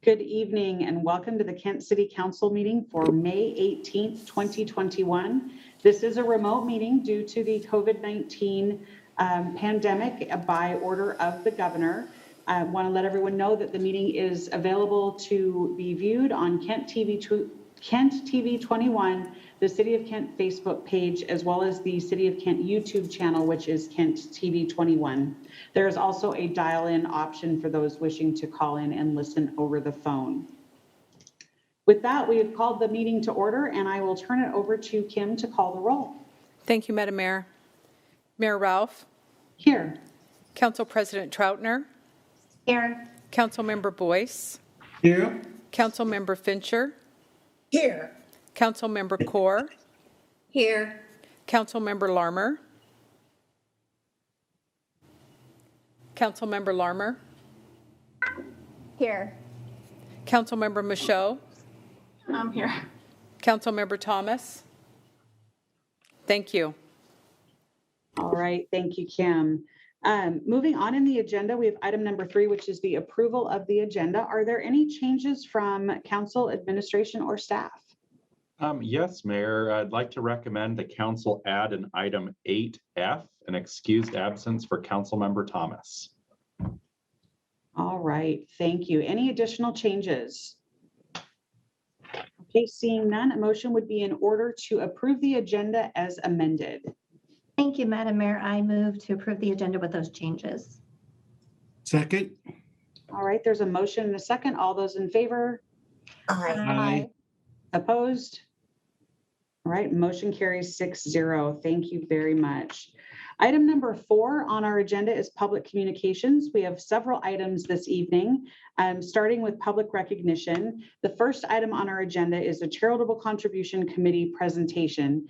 Good evening and welcome to the Kent City Council meeting for May 18th, 2021. This is a remote meeting due to the COVID-19 pandemic by order of the governor. I want to let everyone know that the meeting is available to be viewed on Kent TV 21, the City of Kent Facebook page, as well as the City of Kent YouTube channel, which is Kent TV 21. There is also a dial-in option for those wishing to call in and listen over the phone. With that, we have called the meeting to order, and I will turn it over to Kim to call the roll. Thank you, Madam Mayor. Mayor Ralph. Here. Council President Troutner. Here. Councilmember Boyce. Here. Councilmember Fincher. Here. Councilmember Kaur. Here. Councilmember Larmer. Councilmember Larmer. Here. Councilmember Michaud. I'm here. Councilmember Thomas. Thank you. All right, thank you, Kim. Moving on in the agenda, we have item number 3, which is the approval of the agenda. Are there any changes from council, administration, or staff? Yes, Mayor. I'd like to recommend the council add an item 8F, an excused absence for Councilmember Thomas. All right, thank you. Any additional changes? Okay, seeing none, a motion would be in order to approve the agenda as amended. Thank you, Madam Mayor. I move to approve the agenda with those changes. Second. All right, there's a motion and a second. All those in favor? Aye. Opposed? All right, motion carries 6-0. Thank you very much. Item number 4 on our agenda is public communications. We have several items this evening, starting with public recognition. The first item on our agenda is a Charitable Contribution Committee presentation.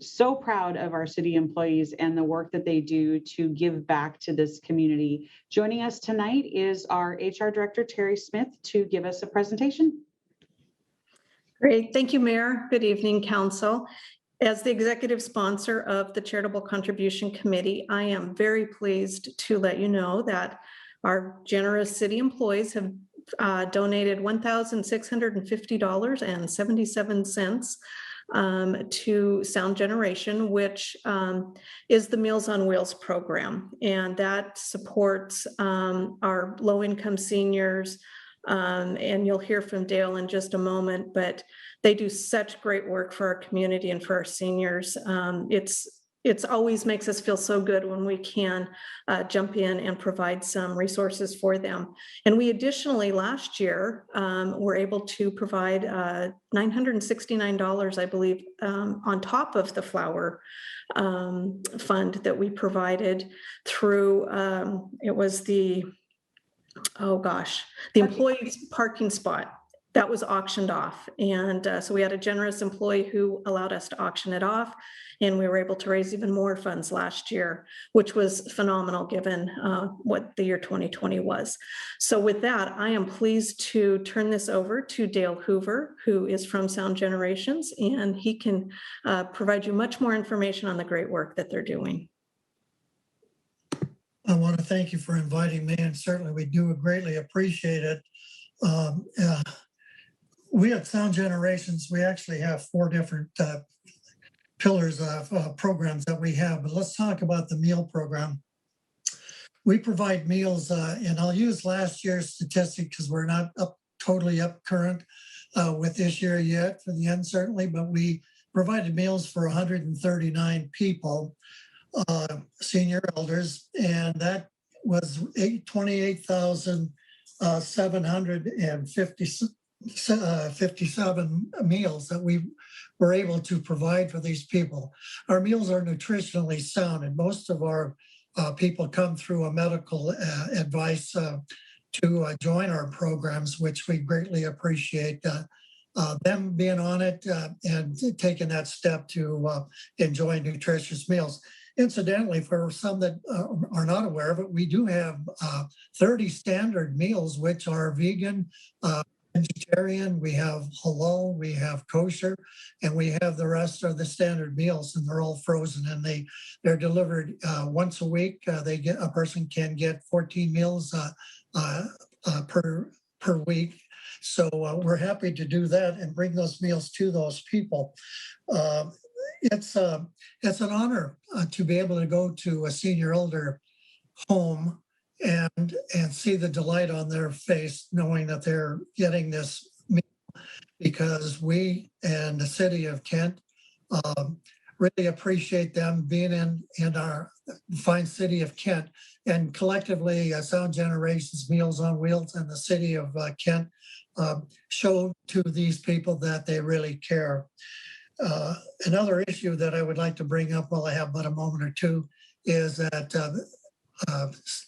So proud of our city employees and the work that they do to give back to this community. Joining us tonight is our HR Director, Terry Smith, to give us a presentation. Great. Thank you, Mayor. Good evening, Council. As the executive sponsor of the Charitable Contribution Committee, I am very pleased to let you know that our generous city employees have donated $1,650.77 to Sound Generation, which is the Meals on Wheels program. And that supports our low-income seniors. And you'll hear from Dale in just a moment, but they do such great work for our community and for our seniors. It's always makes us feel so good when we can jump in and provide some resources for them. And we additionally last year were able to provide $969, I believe, on top of the flower fund that we provided through, it was the employee's parking spot that was auctioned off. And so we had a generous employee who allowed us to auction it off. And we were able to raise even more funds last year, which was phenomenal given what the year 2020 was. So with that, I am pleased to turn this over to Dale Hoover, who is from Sound Generations, and he can provide you much more information on the great work that they're doing. I want to thank you for inviting me, and certainly we do greatly appreciate it. We at Sound Generations, we actually have 4 different pillars of programs that we have, but let's talk about the meal program. We provide meals, and I'll use last year's statistic because we're not totally up current with this year yet for the end, certainly, but we provided meals for 139 people. Senior elders, and that was 28,757 meals that we were able to provide for these people. Our meals are nutritionally sound, and most of our people come through a medical advice to join our programs, which we greatly appreciate them being on it and taking that step to enjoy nutritious meals. Incidentally, for some that are not aware of it, we do have 30 standard meals, which are vegan, vegetarian, we have halal, we have kosher, and we have the rest are the standard meals, and they're all frozen, and they're delivered once a week. A person can get 14 meals per per week. So we're happy to do that and bring those meals to those people. Uh, it's an honor to be able to go to a senior elder home and see the delight on their face, knowing that they're getting this meal, because we and the city of Kent really appreciate them being in our fine city of Kent, and collectively Sound Generations, Meals on Wheels, and the city of Kent show to these people that they really care. Another issue that I would like to bring up while I have but a moment or two is that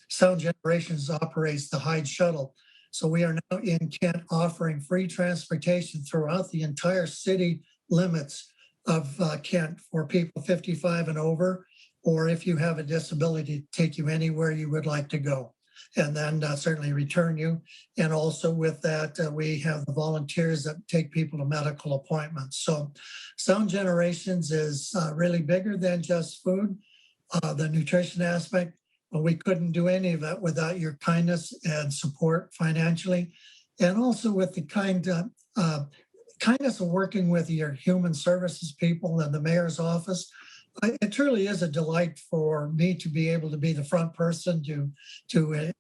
Sound Generations operates the Hyde Shuttle. So we are now in Kent offering free transportation throughout the entire city limits of Kent for people 55 and over, or if you have a disability, take you anywhere you would like to go, and then certainly return you. And also with that, we have the volunteers that take people to medical appointments. So Sound Generations is really bigger than just food, the nutrition aspect. But we couldn't do any of that without your kindness and support financially, and also with the kindness of working with your human services people and the mayor's office. It truly is a delight for me to be able to be the front person to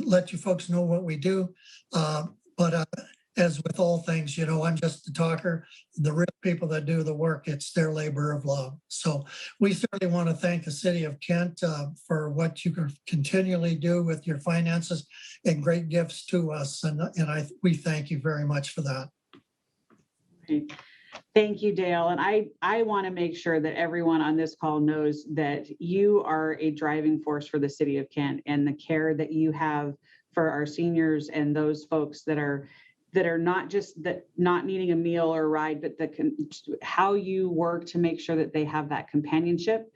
let you folks know what we do. But as with all things, you know, I'm just a talker. The real people that do the work, it's their labor of love. So we certainly want to thank the city of Kent for what you can continually do with your finances and great gifts to us. And we thank you very much for that. Thank you, Dale. And I want to make sure that everyone on this call knows that you are a driving force for the city of Kent, and the care that you have for our seniors and those folks that are not just not needing a meal or a ride, but how you work to make sure that they have that companionship.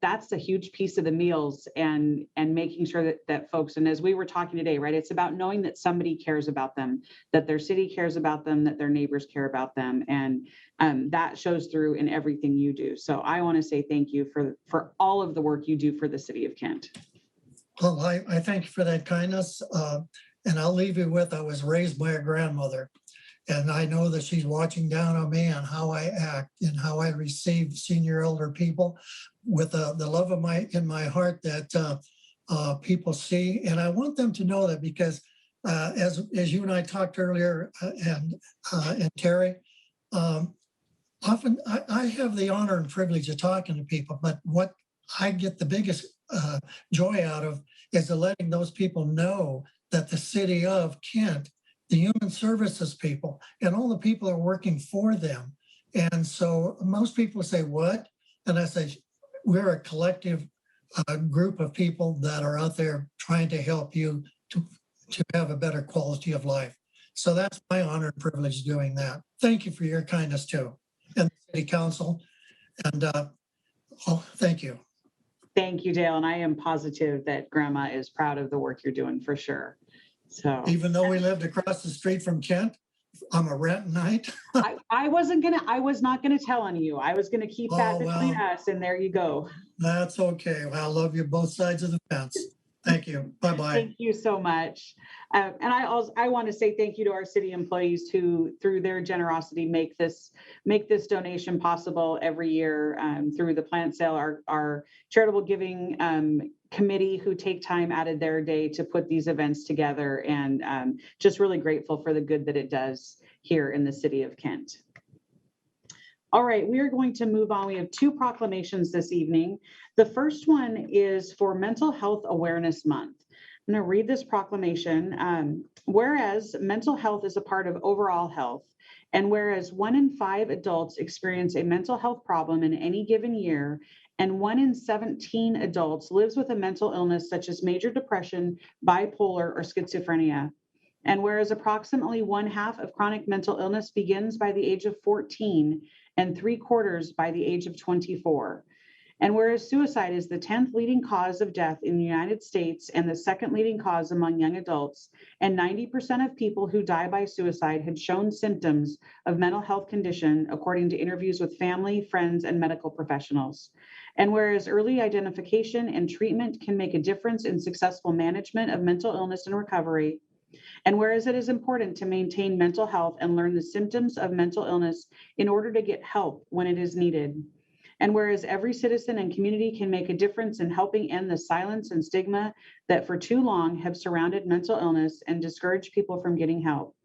That's a huge piece of the meals, and making sure that folks, and as we were talking today, right, it's about knowing that somebody cares about them, that their city cares about them, that their neighbors care about them, and that shows through in everything you do. So I want to say thank you for all of the work you do for the city of Kent. Well, I thank you for that kindness. And I'll leave you with, I was raised by a grandmother, and I know that she's watching down on me on how I act and how I receive senior elder people with the love of in my heart that people see. And I want them to know that, because as you and I talked earlier, and Terry, often I have the honor and privilege of talking to people, but what I get the biggest joy out of is letting those people know that the city of Kent, the human services people, and all the people are working for them. And so most people say, what? And I say, we're a collective group of people that are out there trying to help you to have a better quality of life. So that's my honor and privilege doing that. Thank you for your kindness too. And the city council. And thank you. Thank you, Dale. And I am positive that Grandma is proud of the work you're doing, for sure. So even though we lived across the street from Kent, I'm a Rentonite. I was not gonna tell on you. I was gonna keep that between us, and there you go. That's okay. Well, I love you both sides of the fence. Thank you. Bye-bye. Thank you so much. And I want to say thank you to our city employees who, through their generosity, make this donation possible every year, through the plant sale, our charitable giving committee, who take time out of their day to put these events together, and just really grateful for the good that it does here in the city of Kent. All right, we are going to move on. We have two proclamations this evening. The first one is for Mental Health Awareness Month. I'm going to read this proclamation. Whereas mental health is a part of overall health, and whereas 1 in 5 adults experience a mental health problem in any given year, and 1 in 17 adults lives with a mental illness such as major depression, bipolar, or schizophrenia. And whereas approximately 1/2 of chronic mental illness begins by the age of 14 and 3/4 by the age of 24. And whereas suicide is the 10th leading cause of death in the United States and the 2nd leading cause among young adults, and 90% of people who die by suicide had shown symptoms of mental health condition, according to interviews with family, friends, and medical professionals. And whereas early identification and treatment can make a difference in successful management of mental illness and recovery, And whereas it is important to maintain mental health and learn the symptoms of mental illness in order to get help when it is needed. And whereas every citizen and community can make a difference in helping end the silence and stigma that for too long have surrounded mental illness and discouraged people from getting help.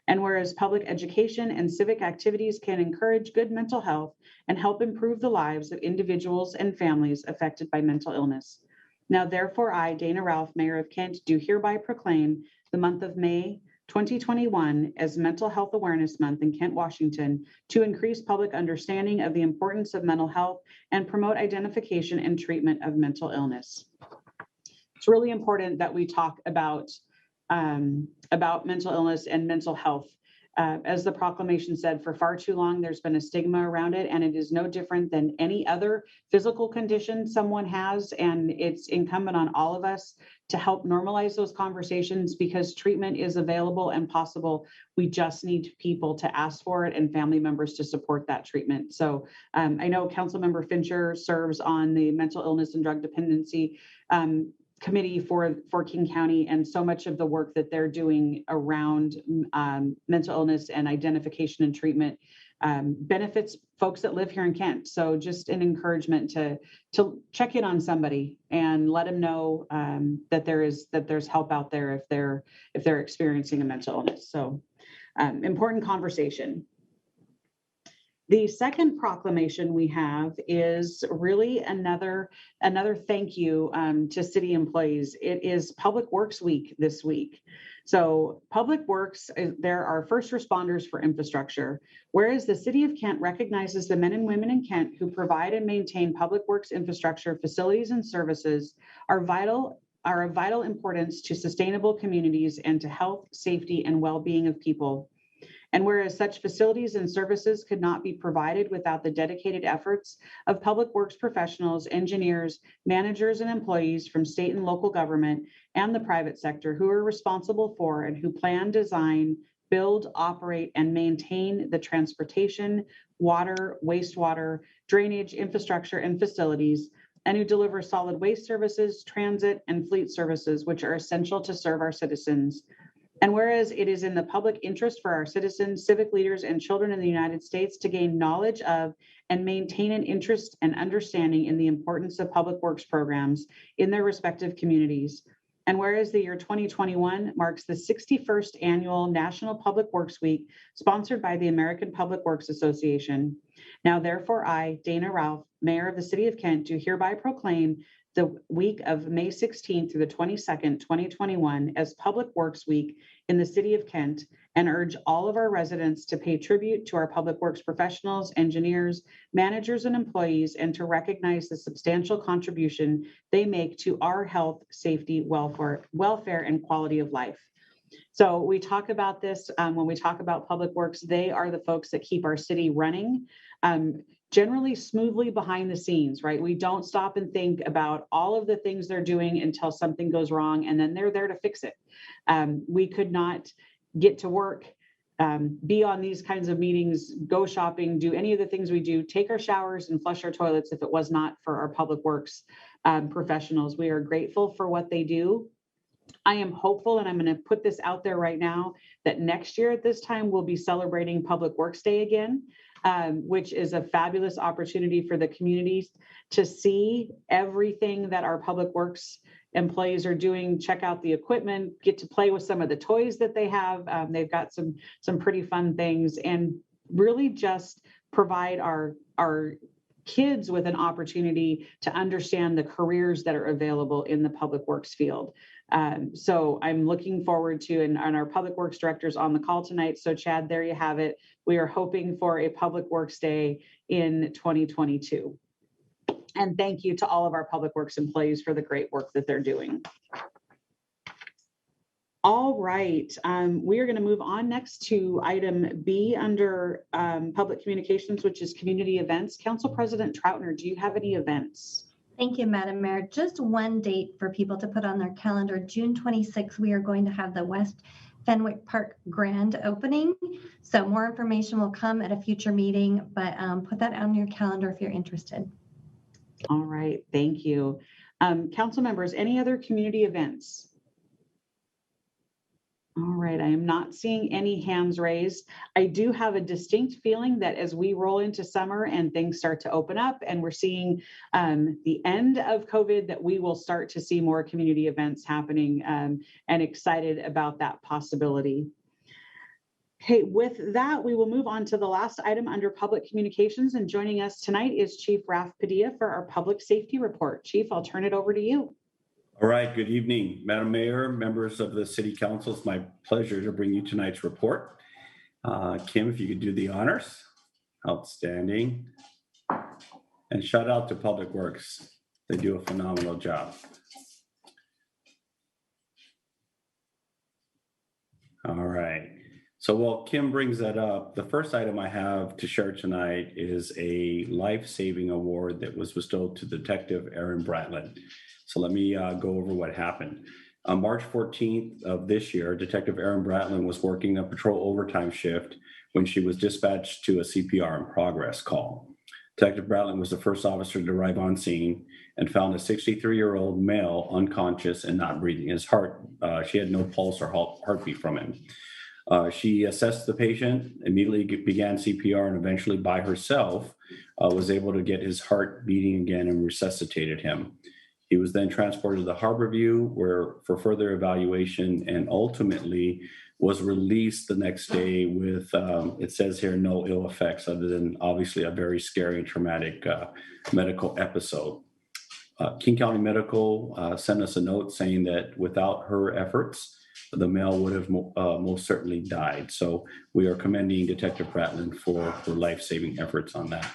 And whereas public education and civic activities can encourage good mental health and help improve the lives of individuals and families affected by mental illness. Now, therefore, I, Dana Ralph, Mayor of Kent, do hereby proclaim the month of May 2021 as Mental Health Awareness Month in Kent, Washington, to increase public understanding of the importance of mental health and promote identification and treatment of mental illness. It's really important that we talk about mental illness and mental health. As the proclamation said, for far too long, there's been a stigma around it, and it is no different than any other physical condition someone has. And it's incumbent on all of us to help normalize those conversations because treatment is available and possible. We just need people to ask for it and family members to support that treatment. So I know Councilmember Fincher serves on the Mental Illness and Drug Dependency Committee for King County, and so much of the work that they're doing around mental illness and identification and treatment benefits folks that live here in Kent. So just an encouragement to check in on somebody and let them know that there's help out there if they're experiencing a mental illness. So important conversation. The second proclamation we have is really another thank you to city employees. It is Public Works Week this week. So Public Works, they're our first responders for infrastructure. Whereas the city of Kent recognizes the men and women in Kent who provide and maintain public works infrastructure, facilities, and services are of vital importance to sustainable communities and to health, safety, and well-being of people. And whereas such facilities and services could not be provided without the dedicated efforts of public works professionals, engineers, managers, and employees from state and local government and the private sector who are responsible for and who plan, design, build, operate, and maintain the transportation, water, wastewater, drainage, infrastructure, and facilities, and who deliver solid waste services, transit, and fleet services, which are essential to serve our citizens. And whereas it is in the public interest for our citizens, civic leaders, and children in the United States to gain knowledge of and maintain an interest and understanding in the importance of public works programs in their respective communities. And whereas the year 2021 marks the 61st annual National Public Works Week, sponsored by the American Public Works Association. Now, therefore, I, Dana Ralph, Mayor of the City of Kent, do hereby proclaim the week of May 16th through the 22nd, 2021 as Public Works Week in the City of Kent, and urge all of our residents to pay tribute to our public works professionals, engineers, managers, and employees, and to recognize the substantial contribution they make to our health, safety, welfare, and quality of life. So we talk about this when we talk about public works. They are the folks that keep our city running generally smoothly behind the scenes, right? We don't stop and think about all of the things they're doing until something goes wrong, and then they're there to fix it. We could not get to work, be on these kinds of meetings, go shopping, do any of the things we do, take our showers and flush our toilets if it was not for our public works professionals. We are grateful for what they do. I am hopeful, and I'm going to put this out there right now, that next year at this time, we'll be celebrating Public Works Day again, which is a fabulous opportunity for the communities to see everything that our public works employees are doing, check out the equipment, get to play with some of the toys that they have. They've got some pretty fun things, and really just provide our kids with an opportunity to understand the careers that are available in the public works field. So I'm looking forward to, and our public works directors on the call tonight. So Chad, there you have it. We are hoping for a Public Works Day in 2022. And thank you to all of our public works employees for the great work that they're doing. All right, we are going to move on next to item B under public communications, which is community events. Council President Troutner, do you have any events? Thank you, Madam Mayor. Just one date for people to put on their calendar. June 26th, we are going to have the West Fenwick Park grand opening. So more information will come at a future meeting, but put that on your calendar if you're interested. All right, thank you. Council members, any other community events? All right, I am not seeing any hands raised. I do have a distinct feeling that as we roll into summer and things start to open up and we're seeing the end of COVID, that we will start to see more community events happening, and excited about that possibility. Okay, with that, we will move on to the last item under public communications, and joining us tonight is Chief Raf Padilla for our public safety report. Chief, I'll turn it over to you. All right, good evening, Madam Mayor, members of the City Council. It's my pleasure to bring you tonight's report. Kim, if you could do the honors. Outstanding. And shout out to Public Works. They do a phenomenal job. All right. So while Kim brings that up, the first item I have to share tonight is a life-saving award that was bestowed to Detective Erin Bratland. So let me go over what happened. On March 14th of this year, Detective Erin Bratland was working a patrol overtime shift when she was dispatched to a CPR in progress call. Detective Bratland was the first officer to arrive on scene and found a 63-year-old male unconscious and not breathing. His heart, she had no pulse or heartbeat from him. She assessed the patient, immediately began CPR, and eventually by herself was able to get his heart beating again and resuscitated him. He was then transported to the Harborview for further evaluation and ultimately was released the next day with, it says here, no ill effects other than obviously a very scary and traumatic medical episode. King County Medical sent us a note saying that without her efforts, the male would have most certainly died. So we are commending Detective Bratland for life-saving efforts on that.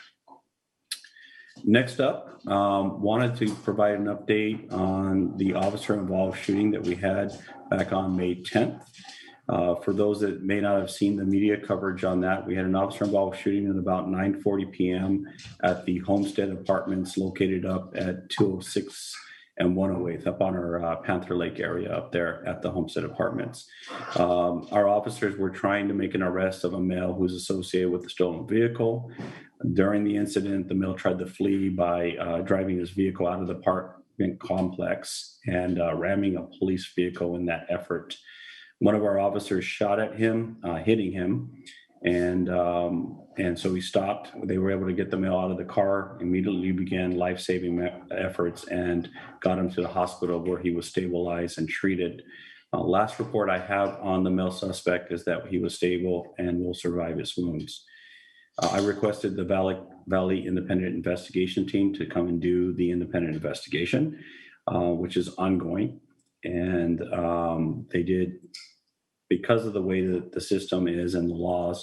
Next up, wanted to provide an update on the officer-involved shooting that we had back on May 10th. For those that may not have seen the media coverage on that, we had an officer-involved shooting at about 9:40 p.m. at the Homestead Apartments located up at 206 and 108, up on our Panther Lake area up there at the Homestead Apartments. Our officers were trying to make an arrest of a male who's associated with the stolen vehicle. During the incident, the male tried to flee by driving his vehicle out of the apartment complex and ramming a police vehicle in that effort. One of our officers shot at him, hitting him, and so he stopped. They were able to get the male out of the car, immediately began life-saving efforts, and got him to the hospital where he was stabilized and treated. Last report I have on the male suspect is that he was stable and will survive his wounds. I requested the Valley Independent Investigation Team to come and do the independent investigation, which is ongoing. And they did, because of the way that the system is and the laws,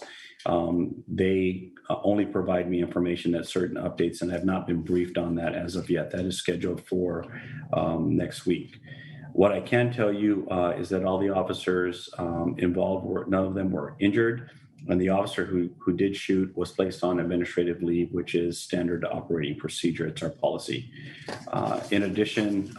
they only provide me information at certain updates, and have not been briefed on that as of yet. That is scheduled for next week. What I can tell you is that all the officers involved, none of them were injured. And the officer who did shoot was placed on administrative leave, which is standard operating procedure. It's our policy. In addition,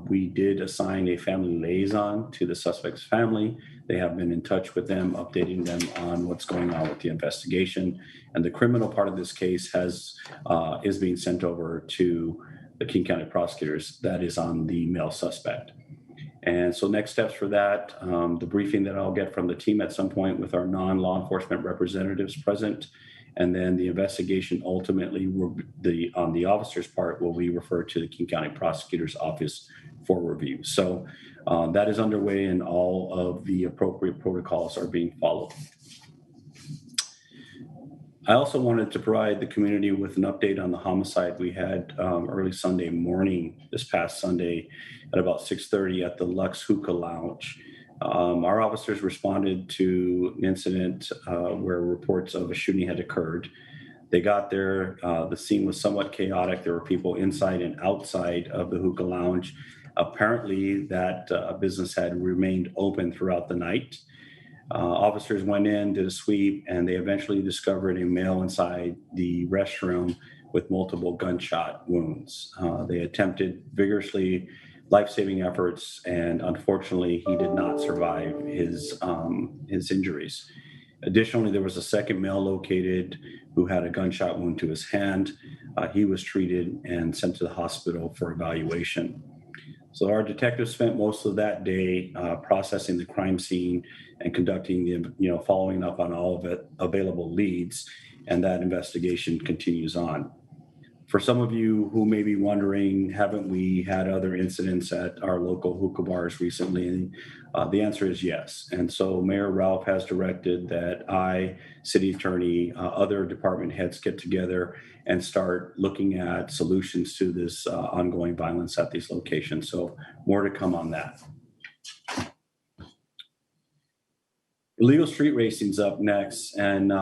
we did assign a family liaison to the suspect's family. They have been in touch with them, updating them on what's going on with the investigation. And the criminal part of this case is being sent over to the King County prosecutors. That is on the male suspect. And so next steps for that, the briefing that I'll get from the team at some point with our non-law enforcement representatives present, and then the investigation ultimately on the officer's part will be referred to the King County Prosecutor's Office for review. So that is underway, and all of the appropriate protocols are being followed. I also wanted to provide the community with an update on the homicide we had early Sunday morning, this past Sunday at about 6:30 at the Lux Hookah Lounge. Our officers responded to an incident where reports of a shooting had occurred. They got there, the scene was somewhat chaotic. There were people inside and outside of the hookah lounge. Apparently that business had remained open throughout the night. Officers went in, did a sweep, and they eventually discovered a male inside the restroom with multiple gunshot wounds. They attempted vigorously life-saving efforts, and unfortunately, he did not survive his injuries. Additionally, there was a second male located who had a gunshot wound to his hand. He was treated and sent to the hospital for evaluation. So our detectives spent most of that day processing the crime scene and conducting the, following up on all of it available leads, and that investigation continues on. For some of you who may be wondering, haven't we had other incidents at our local hookah bars recently? The answer is yes. And so Mayor Ralph has directed that I, city attorney, other department heads get together and start looking at solutions to this ongoing violence at these locations. So more to come on that. Illegal street racing's up next, and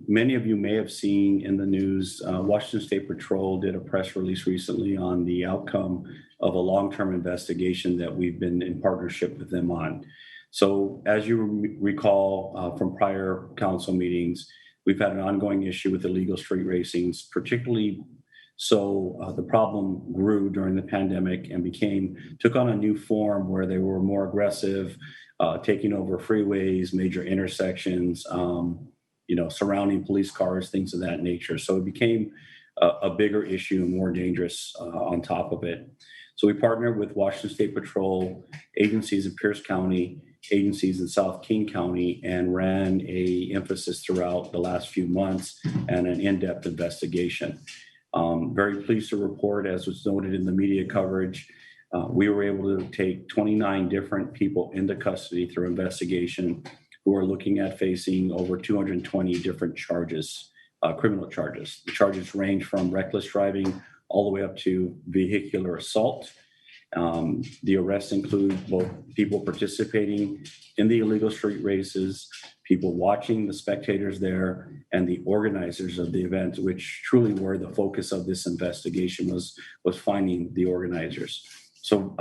many of you may have seen in the news, Washington State Patrol did a press release recently on the outcome of a long-term investigation that we've been in partnership with them on. So as you recall from prior council meetings, we've had an ongoing issue with illegal street racings, particularly so the problem grew during the pandemic and took on a new form where they were more aggressive, taking over freeways, major intersections, surrounding police cars, things of that nature. So it became a bigger issue and more dangerous on top of it. So we partnered with Washington State Patrol, agencies in Pierce County, agencies in South King County, and ran a emphasis throughout the last few months and an in-depth investigation. Very pleased to report, as was noted in the media coverage, we were able to take 29 different people into custody through investigation who are looking at facing over 220 different charges, criminal charges. The charges range from reckless driving all the way up to vehicular assault. The arrests include both people participating in the illegal street races, people watching, the spectators there, and the organizers of the event, which truly were the focus of this investigation was finding the organizers. So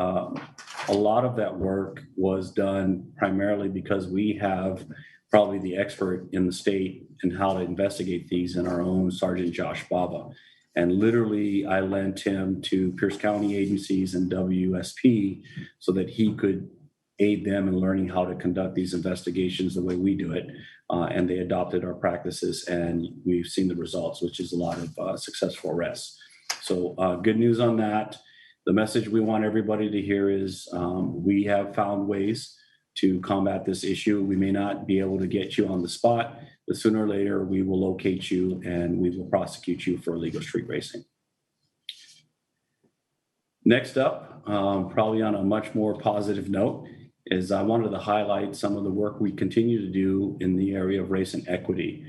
a lot of that work was done primarily because we have probably the expert in the state in how to investigate these in our own Sergeant Josh Baba. And literally, I lent him to Pierce County agencies and WSP so that he could aid them in learning how to conduct these investigations the way we do it. And they adopted our practices, and we've seen the results, which is a lot of successful arrests. So good news on that. The message we want everybody to hear is we have found ways to combat this issue. We may not be able to get you on the spot, but sooner or later we will locate you and we will prosecute you for illegal street racing. Next up, probably on a much more positive note, is I wanted to highlight some of the work we continue to do in the area of race and equity.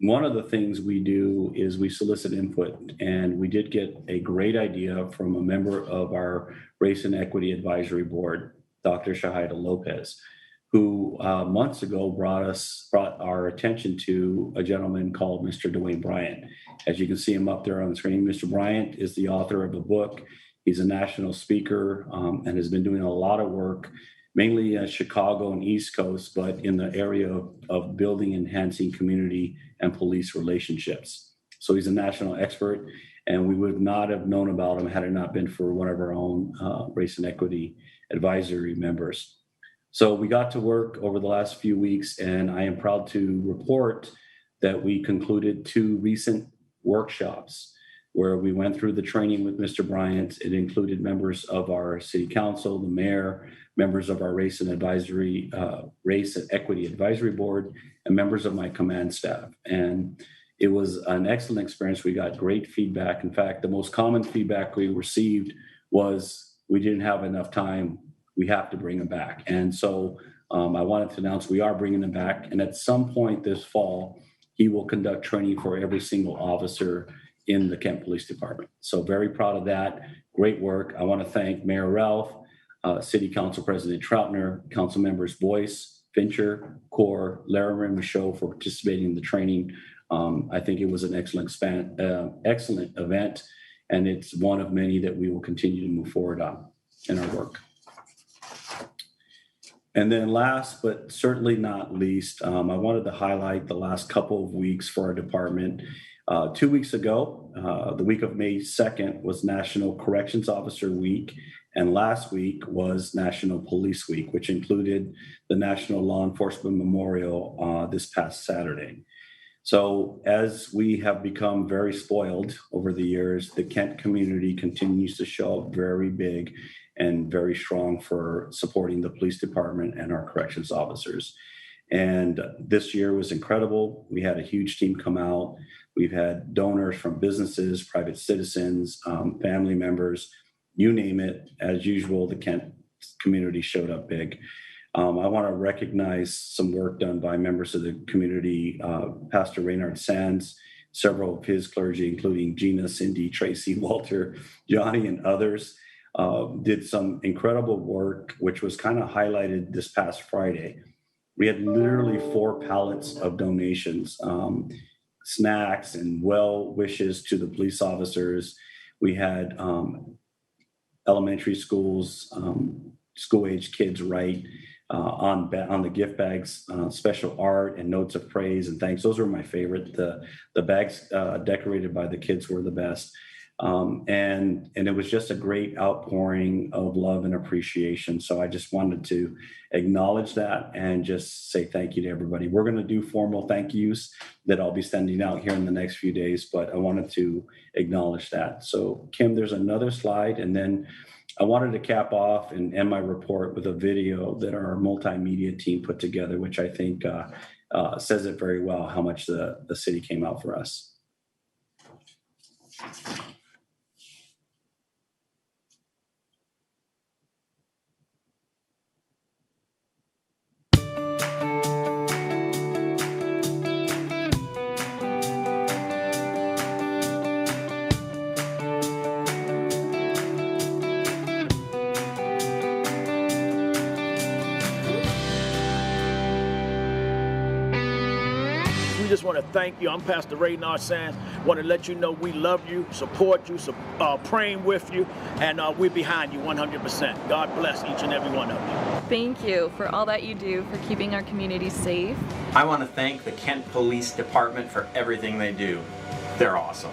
One of the things we do is we solicit input, and we did get a great idea from a member of our Race and Equity Advisory Board, Dr. Shahida Lopez, who months ago brought our attention to a gentleman called Mr. Dwayne Bryant. As you can see him up there on the screen, Mr. Bryant is the author of a book. He's a national speaker and has been doing a lot of work, mainly in Chicago and East Coast, but in the area of building, enhancing community and police relationships. So he's a national expert, and we would not have known about him had it not been for one of our own Race and Equity Advisory members. So we got to work over the last few weeks, and I am proud to report that we concluded 2 recent workshops where we went through the training with Mr. Bryant. It included members of our city council, the mayor, members of our Race and Equity Advisory Board, and members of my command staff. And it was an excellent experience. We got great feedback. In fact, the most common feedback we received was we didn't have enough time. We have to bring them back. And so I wanted to announce we are bringing them back. And at some point this fall, he will conduct training for every single officer in the Kent Police Department. So very proud of that. Great work. I want to thank Mayor Ralph, City Council President Troutner, Council Members Boyce, Fincher, Core, Larimer, and Michaud for participating in the training. I think it was an excellent event, and it's one of many that we will continue to move forward on in our work. And then last, but certainly not least, I wanted to highlight the last couple of weeks for our department. 2 weeks ago, the week of May 2nd was National Corrections Officer Week, and last week was National Police Week, which included the National Law Enforcement Memorial this past Saturday. So as we have become very spoiled over the years, the Kent community continues to show up very big and very strong for supporting the police department and our corrections officers. And this year was incredible. We had a huge team come out. We've had donors from businesses, private citizens, family members, you name it. As usual, the Kent community showed up big. I want to recognize some work done by members of the community, Pastor Raynard Sands, several of his clergy, including Gina, Cindy, Tracy, Walter, Johnny, and others, did some incredible work, which was kind of highlighted this past Friday. We had literally 4 pallets of donations, snacks and well wishes to the police officers. We had elementary schools, school-age kids write on the gift bags, special art and notes of praise and thanks. Those were my favorite. The bags decorated by the kids were the best. And it was just a great outpouring of love and appreciation. So I just wanted to acknowledge that and just say thank you to everybody. We're going to do formal thank yous that I'll be sending out here in the next few days, but I wanted to acknowledge that. So Kim, there's another slide, and then I wanted to cap off and end my report with a video that our multimedia team put together, which I think says it very well how much the city came out for us. We just want to thank you. I'm Pastor Raynard Sands. Want to let you know we love you, support you, praying with you, and we're behind you 100%. God bless each and every one of you. Thank you for all that you do for keeping our community safe. I want to thank the Kent Police Department for everything they do. They're awesome.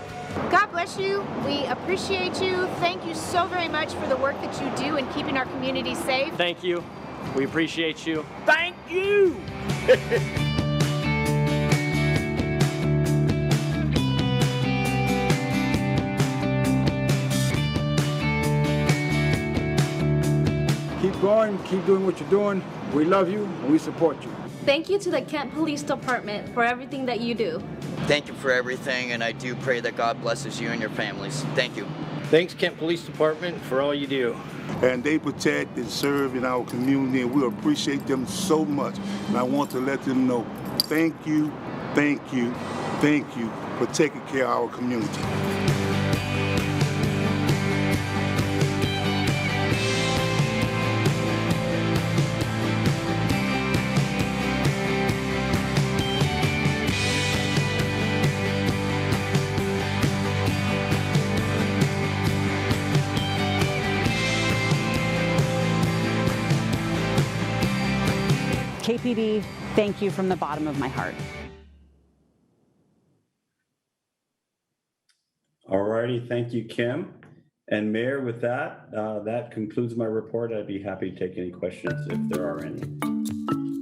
God bless you. We appreciate you. Thank you so very much for the work that you do in keeping our community safe. Thank you. We appreciate you. Thank you. Keep going, keep doing what you're doing. We love you and we support you. Thank you to the Kent Police Department for everything that you do. Thank you for everything, and I do pray that God blesses you and your families. Thank you. Thanks, Kent Police Department, for all you do. And they protect and serve in our community, and we appreciate them so much. And I want to let them know, thank you, thank you, thank you for taking care of our community. KPD, thank you from the bottom of my heart. All righty, thank you, Kim. And Mayor, with that, that concludes my report. I'd be happy to take any questions if there are any.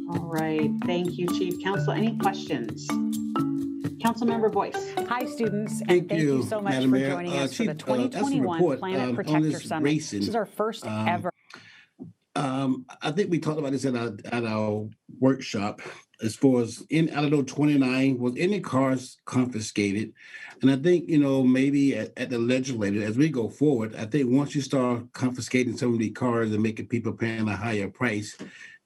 All right, thank you, Chief Counsel. Any questions? Councilmember Boyce. Hi, students, and thank you so much for joining us for the 2021 Planet Protector Summit. This is our first ever. I think we talked about this at our workshop as far as out of those 29, was any cars confiscated? And I think, maybe at the legislature, as we go forward, I think once you start confiscating some of these cars and making people paying a higher price,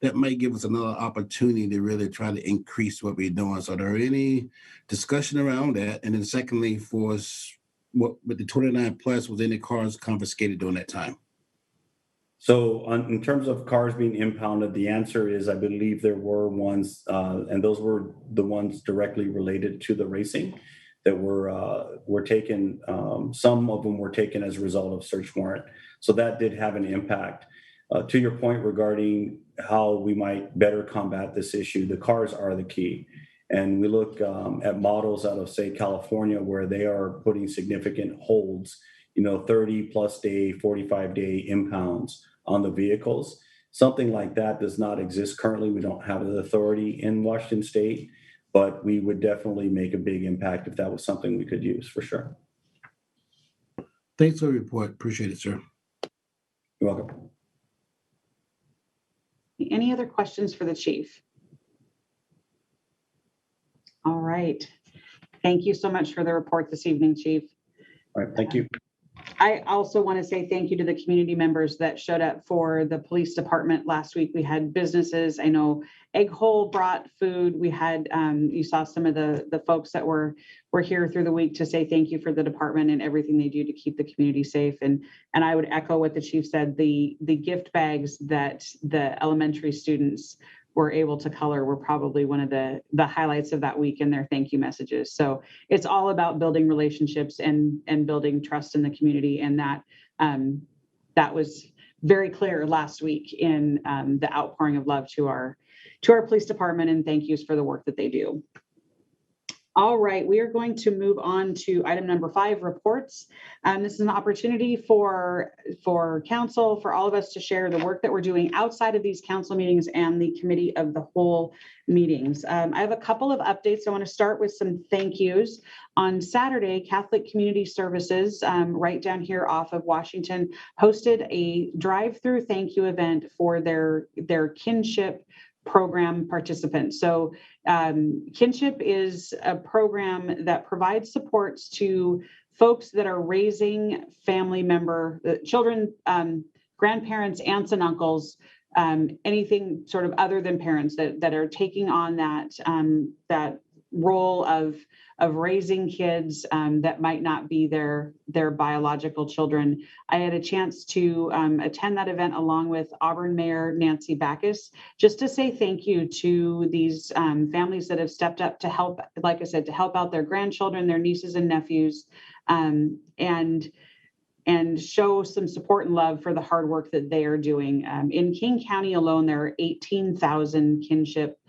that might give us another opportunity to really try to increase what we're doing. So are there any discussion around that? And then secondly, for us, what with the 29 plus, was any cars confiscated during that time? So in terms of cars being impounded, the answer is I believe there were ones, and those were the ones directly related to the racing that were taken. Some of them were taken as a result of search warrant. So that did have an impact. To your point regarding how we might better combat this issue, the cars are the key. And we look at models out of, say, California, where they are putting significant holds, 30 plus day, 45-day impounds on the vehicles. Something like that does not exist currently. We don't have the authority in Washington State. but we would definitely make a big impact if that was something we could use for sure. Thanks for the report. Appreciate it, sir. You're welcome. Any other questions for the chief? All right. Thank you so much for the report this evening, Chief. All right, thank you. I also want to say thank you to the community members that showed up for the police department last week. We had businesses. I know Egg Hole brought food. We had, you saw some of the folks that were here through the week to say thank you for the department and everything they do to keep the community safe. And I would echo what the chief said, the gift bags that the elementary students were able to color were probably one of the highlights of that week in their thank you messages. So it's all about building relationships and building trust in the community. And that was very clear last week in the outpouring of love to our police department, and thank yous for the work that they do. All right, we are going to move on to item number 5, reports. This is an opportunity for council, for all of us to share the work that we're doing outside of these council meetings and the committee of the whole meetings. I have a couple of updates. I want to start with some thank yous. On Saturday, Catholic Community Services, right down here off of Washington, hosted a drive-through thank you event for their kinship program participants. So kinship is a program that provides supports to folks that are raising family member children, grandparents, aunts and uncles, anything sort of other than parents that are taking on that role of raising kids that might not be their biological children. I had a chance to attend that event along with Auburn Mayor Nancy Backus, just to say thank you to these families that have stepped up to help, like I said, to help out their grandchildren, their nieces and nephews, and show some support and love for the hard work that they are doing. In King County alone, there are 18,000 kinship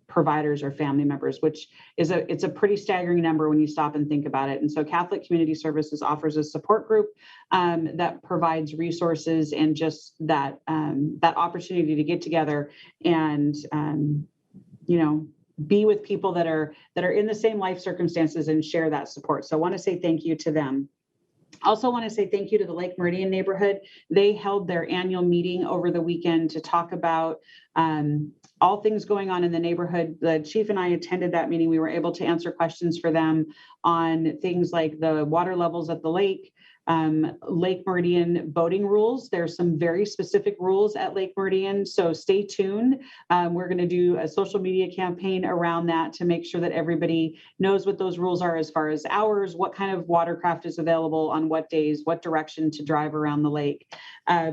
providers or family members, which is it's a pretty staggering number when you stop and think about it. And so Catholic Community Services offers a support group that provides resources and just that opportunity to get together and be with people that are in the same life circumstances and share that support. So I want to say thank you to them. Also want to say thank you to the Lake Meridian neighborhood. They held their annual meeting over the weekend to talk about all things going on in the neighborhood. The chief and I attended that meeting. We were able to answer questions for them on things like the water levels at the lake, Lake Meridian boating rules. There's some very specific rules at Lake Meridian, so stay tuned. We're going to do a social media campaign around that to make sure that everybody knows what those rules are as far as hours, what kind of watercraft is available on what days, what direction to drive around the lake.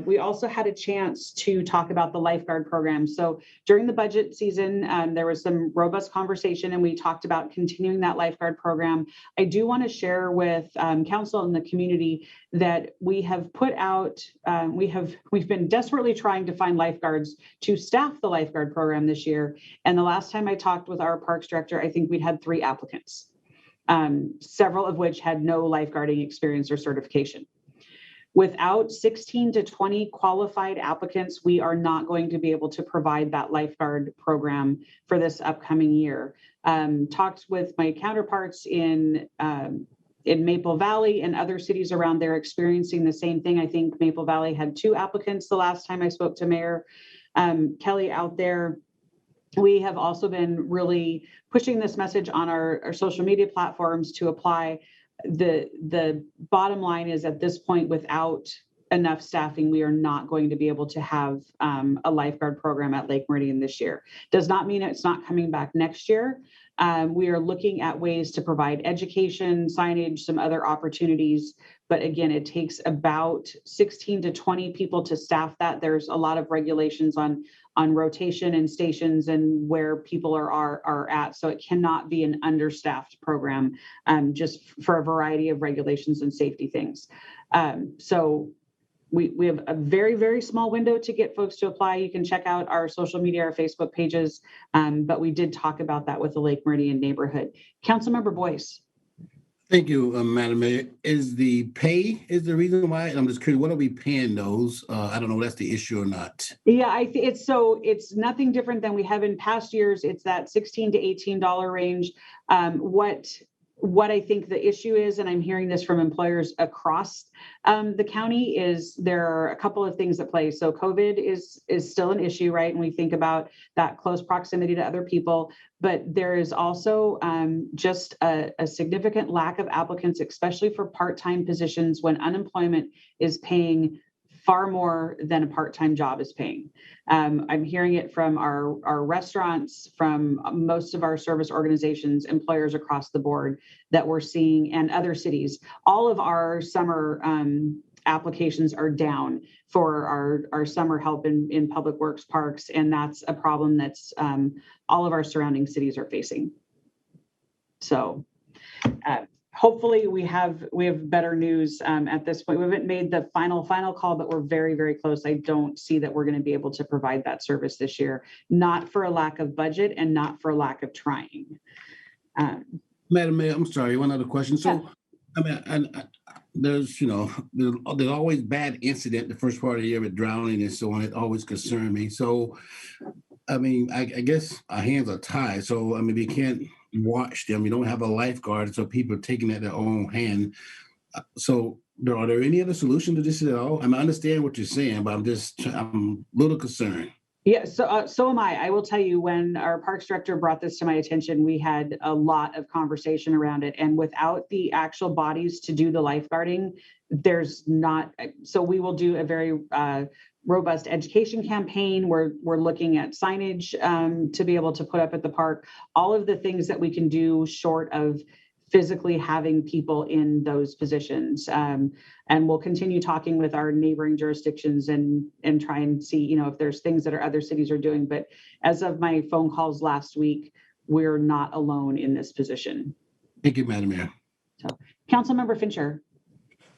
We also had a chance to talk about the lifeguard program. So during the budget season, there was some robust conversation and we talked about continuing that lifeguard program. I do want to share with council and the community that we have put out, we've been desperately trying to find lifeguards to staff the lifeguard program this year. And the last time I talked with our parks director, I think we'd had 3 applicants, several of which had no lifeguarding experience or certification. Without 16 to 20 qualified applicants, we are not going to be able to provide that lifeguard program for this upcoming year. Talked with my counterparts in Maple Valley and other cities around there experiencing the same thing. I think Maple Valley had 2 applicants the last time I spoke to Mayor Kelly out there. We have also been really pushing this message on our social media platforms to apply. The bottom line is at this point, without enough staffing, we are not going to be able to have a lifeguard program at Lake Meridian this year. Does not mean it's not coming back next year. We are looking at ways to provide education, signage, some other opportunities. But again, it takes about 16 to 20 people to staff that. There's a lot of regulations on rotation and stations and where people are at. So it cannot be an understaffed program just for a variety of regulations and safety things. So we have a very, very small window to get folks to apply. You can check out our social media, our Facebook pages, but we did talk about that with the Lake Meridian neighborhood. Councilmember Boyce. Thank you, Madam Mayor. Is the pay is the reason why? I'm just curious, what are we paying those? I don't know if that's the issue or not. Yeah, it's nothing different than we have in past years. It's that $16 to $18 range. What I think the issue is, and I'm hearing this from employers across the county, is there are a couple of things at play. So COVID is still an issue, right? And we think about that close proximity to other people, but there is also just a significant lack of applicants, especially for part-time positions when unemployment is paying far more than a part-time job is paying. I'm hearing it from our restaurants, from most of our service organizations, employers across the board that we're seeing, and other cities. All of our summer applications are down for our summer help in public works parks, and that's a problem that's all of our surrounding cities are facing. So hopefully we have better news at this point. We haven't made the final call, but we're very, very close. I don't see that we're going to be able to provide that service this year, not for a lack of budget and not for a lack of trying. Madam Mayor, I'm sorry, one other question. So, yeah. I mean, there's always bad incident the first part of the year with drowning and so on. It always concerned me. So, I mean, I guess our hands are tied. So, I mean, we can't watch them. We don't have a lifeguard, so people are taking it in their own hand. So, are there any other solution to this at all? I mean, I understand what you're saying, but I'm a little concerned. Yeah, so am I. I will tell you, when our Parks Director brought this to my attention, we had a lot of conversation around it. And without the actual bodies to do the lifeguarding, there's not. So we will do a very robust education campaign. We're looking at signage to be able to put up at the park. All of the things that we can do short of physically having people in those positions. And we'll continue talking with our neighboring jurisdictions and try and see, if there's things that other cities are doing. But as of my phone calls last week, we're not alone in this position. Thank you, Madam Mayor. So, Councilmember Fincher.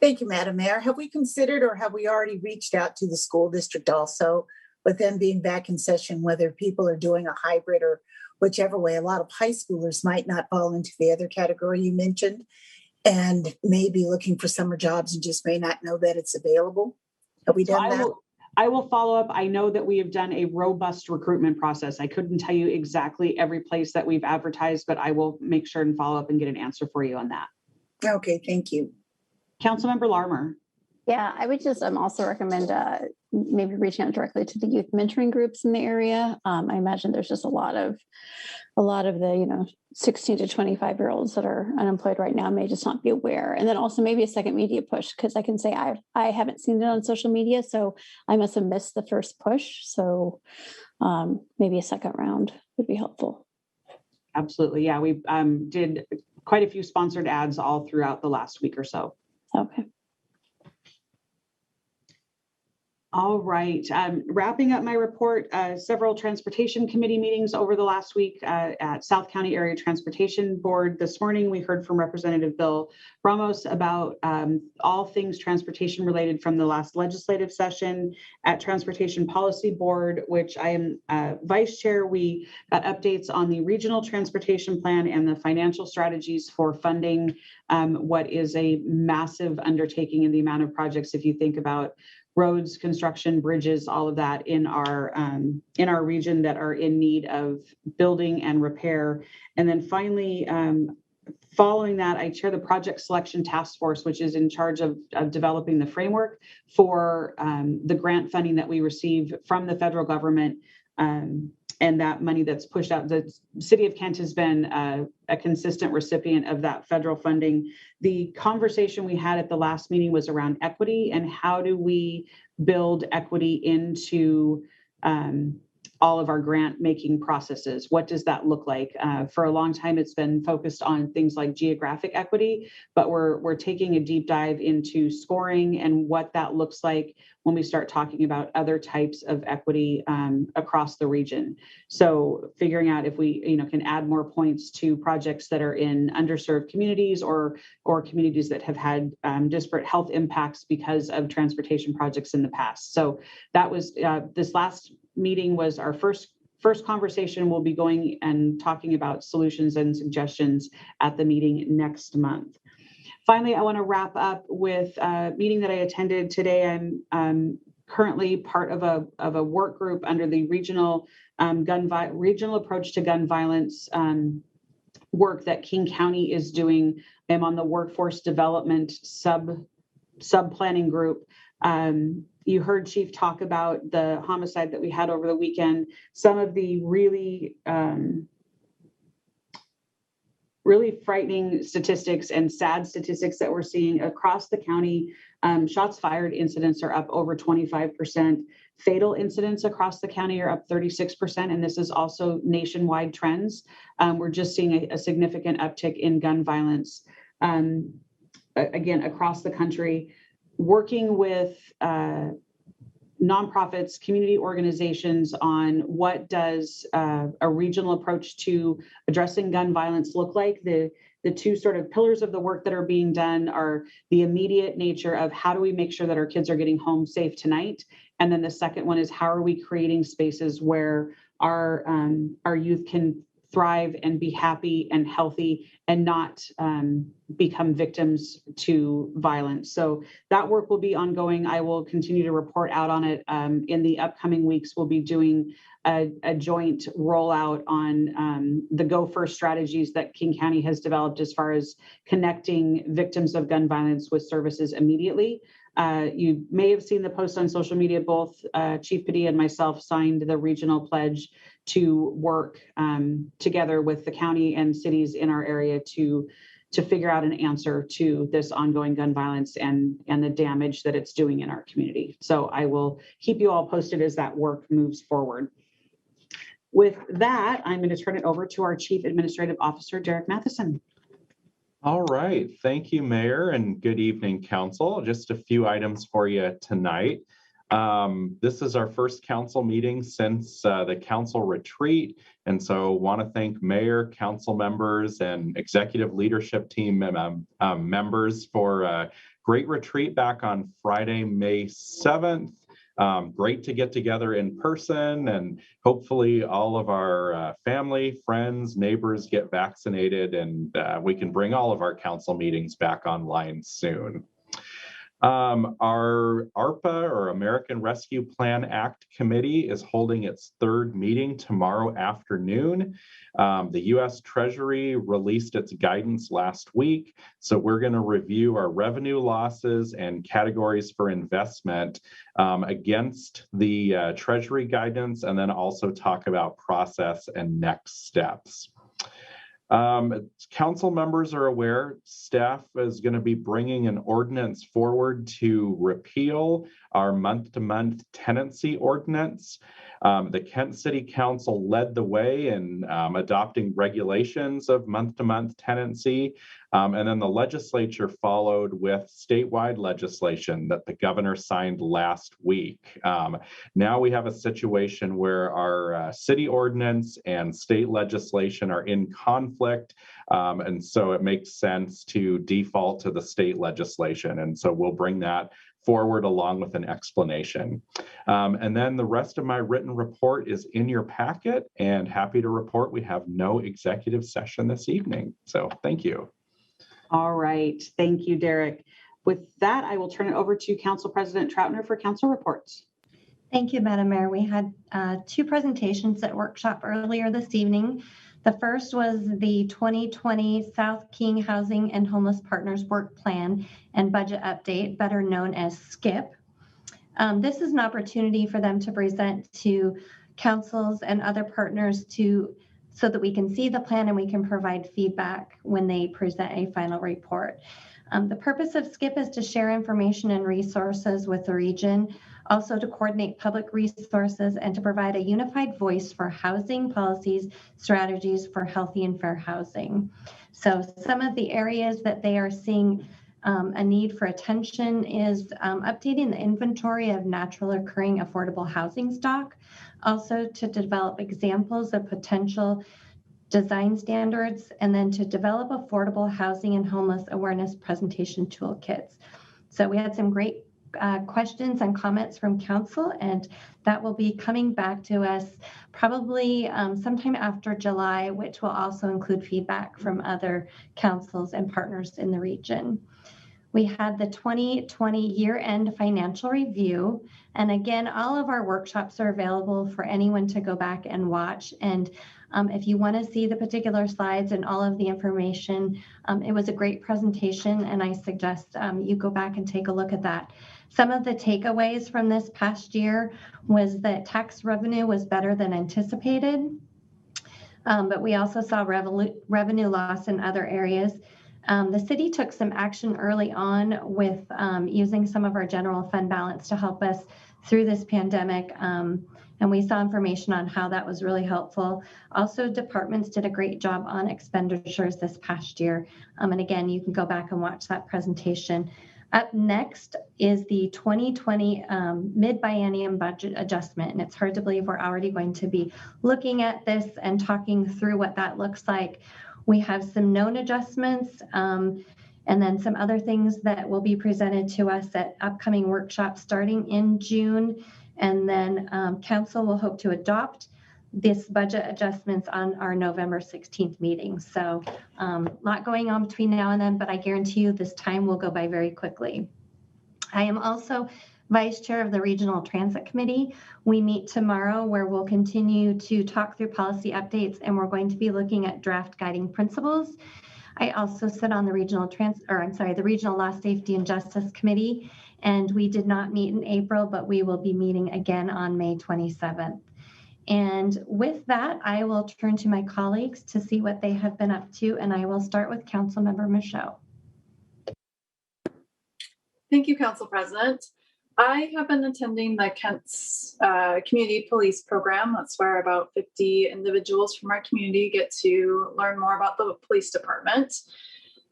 Thank you, Madam Mayor. Have we considered, or have we already reached out to the school district also, with them being back in session, whether people are doing a hybrid or whichever way? A lot of high schoolers might not fall into the other category you mentioned and may be looking for summer jobs and just may not know that it's available. Have we done that? I will follow up. I know that we have done a robust recruitment process. I couldn't tell you exactly every place that we've advertised, but I will make sure and follow up and get an answer for you on that. Okay, thank you. Councilmember Larmer. Yeah, I would just also recommend maybe reaching out directly to the youth mentoring groups in the area. I imagine there's just a lot of the 16 to 25-year-olds that are unemployed right now may just not be aware. And then also maybe a second media push, because I can say I haven't seen it on social media, so I must have missed the first push. So maybe a second round would be helpful. Absolutely, yeah. We did quite a few sponsored ads all throughout the last week or so. Okay. All right. Wrapping up my report, several transportation committee meetings over the last week at South County Area Transportation Board. This morning, we heard from Representative Bill Ramos about all things transportation related from the last legislative session. At Transportation Policy Board, which I am vice chair, we got updates on the regional transportation plan and the financial strategies for funding what is a massive undertaking in the amount of projects. If you think about roads, construction, bridges, all of that in our region that are in need of building and repair. And then finally, following that, I chair the Project Selection Task Force, which is in charge of developing the framework for the grant funding that we receive from the federal government. And that money that's pushed out. The City of Kent has been a consistent recipient of that federal funding. The conversation we had at the last meeting was around equity and how do we build equity into all of our grant making processes. What does that look like? For a long time, it's been focused on things like geographic equity, but we're taking a deep dive into scoring and what that looks like when we start talking about other types of equity across the region. So figuring out if we can add more points to projects that are in underserved communities or communities that have had disparate health impacts because of transportation projects in the past. So that was this last meeting was our first conversation. We'll be going and talking about solutions and suggestions at the meeting next month. Finally, I want to wrap up with a meeting that I attended today. I'm currently part of a work group under the regional approach to gun violence work that King County is doing. I'm on the workforce development sub-planning group. You heard Chief talk about the homicide that we had over the weekend. Some of the really frightening statistics and sad statistics that we're seeing across the county. Shots fired incidents are up over 25%. Fatal incidents across the county are up 36%, and this is also nationwide trends. We're just seeing a significant uptick in gun violence, again, across the country. Working with nonprofits, community organizations on what does a regional approach to addressing gun violence look like. The two sort of pillars of the work that are being done are the immediate nature of how do we make sure that our kids are getting home safe tonight? And then the second one is how are we creating spaces where our youth can thrive and be happy and healthy and not become victims to violence. So that work will be ongoing. I will continue to report out on it. In the upcoming weeks, we'll be doing a joint rollout on the Go First strategies that King County has developed as far as connecting victims of gun violence with services immediately. You may have seen the post on social media. Both Chief Padilla and myself signed the regional pledge to work together with the county and cities in our area to figure out an answer to this ongoing gun violence and the damage that it's doing in our community. So I will keep you all posted as that work moves forward. With that, I'm going to turn it over to our Chief Administrative Officer, Derek Matheson. All right. Thank you, Mayor, and good evening, Council. Just a few items for you tonight. This is our first council meeting since the council retreat, and so want to thank Mayor, council members, and executive leadership team members for a great retreat back on Friday, May 7th. Great to get together in person, and hopefully all of our family, friends, neighbors get vaccinated, and we can bring all of our council meetings back online soon. Our ARPA, or American Rescue Plan Act Committee, is holding its third meeting tomorrow afternoon. The U.S. Treasury released its guidance last week, so we're going to review our revenue losses and categories for investment against the Treasury guidance, and then also talk about process and next steps. Council members are aware staff is going to be bringing an ordinance forward to repeal our month-to-month tenancy ordinance. The Kent City Council led the way in adopting regulations of month-to-month tenancy, and then the legislature followed with statewide legislation that the governor signed last week. Now we have a situation where our city ordinance and state legislation are in conflict, and so it makes sense to default to the state legislation, and so we'll bring that forward along with an explanation. And then the rest of my written report is in your packet, and happy to report we have no executive session this evening. So thank you. All right. Thank you, Derek. With that, I will turn it over to Council President Troutner for council reports. Thank you, Madam Mayor. We had two presentations at workshop earlier this evening. The first was the 2020 South King Housing and Homeless Partners Work Plan and Budget Update, better known as SKIP. This is an opportunity for them to present to councils and other partners so that we can see the plan and we can provide feedback when they present a final report. The purpose of SKIP is to share information and resources with the region, also to coordinate public resources and to provide a unified voice for housing policies, strategies for healthy and fair housing. So some of the areas that they are seeing a need for attention is updating the inventory of natural occurring affordable housing stock, also to develop examples of potential design standards, and then to develop affordable housing and homeless awareness presentation toolkits. So we had some great questions and comments from council, and that will be coming back to us probably sometime after July, which will also include feedback from other councils and partners in the region. We had the 2020 year-end financial review. And again, all of our workshops are available for anyone to go back and watch. And if you want to see the particular slides and all of the information, it was a great presentation, and I suggest you go back and take a look at that. Some of the takeaways from this past year was that tax revenue was better than anticipated, but we also saw revenue loss in other areas. The city took some action early on with using some of our general fund balance to help us through this pandemic. And we saw information on how that was really helpful. Also, departments did a great job on expenditures this past year. And again, you can go back and watch that presentation. Up next is the 2020 mid-biennium budget adjustment. And it's hard to believe we're already going to be looking at this and talking through what that looks like. We have some known adjustments and then some other things that will be presented to us at upcoming workshops starting in June. And then council will hope to adopt this budget adjustments on our November 16th meeting. So a lot going on between now and then, but I guarantee you this time will go by very quickly. I am also Vice Chair of the Regional Transit Committee. We meet tomorrow where we'll continue to talk through policy updates, and we're going to be looking at draft guiding principles. I also sit on the the Regional Law Safety and Justice Committee, and we did not meet in April, but we will be meeting again on May 27th. And with that, I will turn to my colleagues to see what they have been up to, and I will start with Councilmember Michaud. Thank you, Council President. I have been attending the Kent's Community Police Program. That's where about 50 individuals from our community get to learn more about the police department.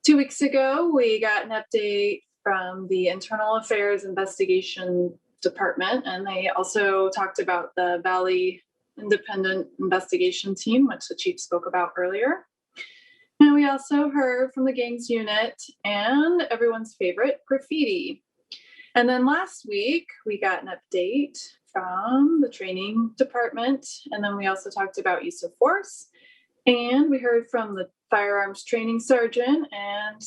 2 weeks ago, we got an update from the Internal Affairs Investigation Department, and they also talked about the Valley Independent Investigation Team, which the chief spoke about earlier. And we also heard from the gangs unit and everyone's favorite, graffiti. And then last week, we got an update from the training department. And then we also talked about use of force. And we heard from the firearms training sergeant and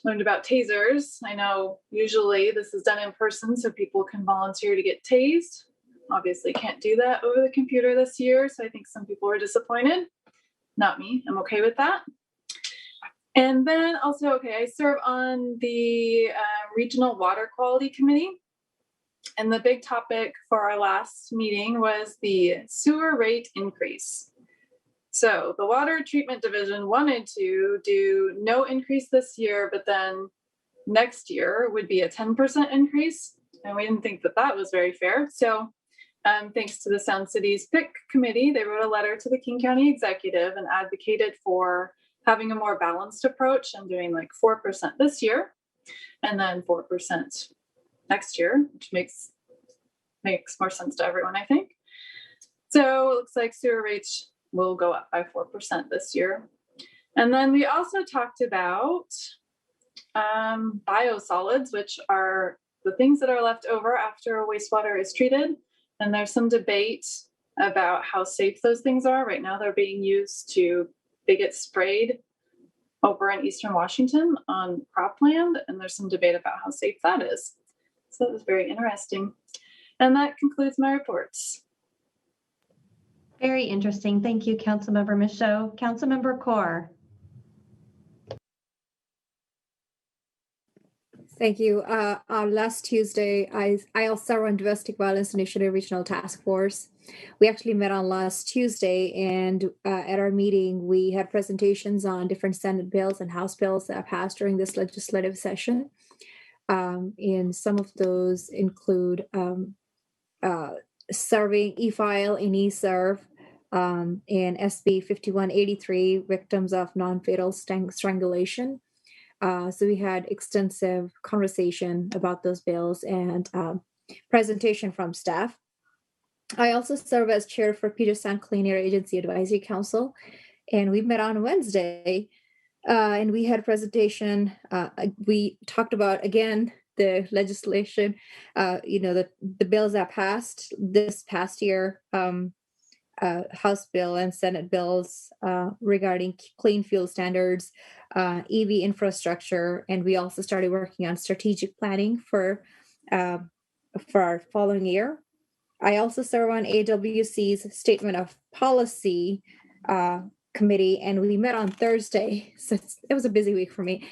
learned about tasers. I know usually this is done in person so people can volunteer to get tased. Obviously can't do that over the computer this year. So I think some people were disappointed. Not me. I'm okay with that. And then also, I serve on the Regional Water Quality Committee. And the big topic for our last meeting was the sewer rate increase. So the Water Treatment Division wanted to do no increase this year, but then next year would be a 10% increase. And we didn't think that that was very fair. So thanks to the Sound Cities PIC committee, they wrote a letter to the King County executive and advocated for having a more balanced approach and doing like 4% this year and then 4% next year, which makes more sense to everyone, I think. So it looks like sewer rates will go up by 4% this year. And then we also talked about biosolids, which are the things that are left over after wastewater is treated. And there's some debate about how safe those things are. Right now, they're being used they get sprayed over in Eastern Washington on cropland. And there's some debate about how safe that is. So it was very interesting. And that concludes my reports. Very interesting. Thank you, Councilmember Michaud. Councilmember Kaur. Thank you. Last Tuesday, I also run Domestic Violence Initiative Regional Task Force. We actually met on last Tuesday, and at our meeting, we had presentations on different Senate bills and House bills that passed during this legislative session. And some of those include serving e-file and e-serve, and SB 5183, victims of non-fatal strangulation. So we had extensive conversation about those bills and presentation from staff. I also serve as chair for Puget Sound Clean Air Agency Advisory Council, and we met on Wednesday, and we had a presentation. We talked about, again, the legislation, the bills that passed this past year. House bill and Senate bills regarding clean fuel standards, EV infrastructure, and we also started working on strategic planning for our following year. I also serve on AWC's Statement of Policy committee, and we met on Thursday, so it was a busy week for me.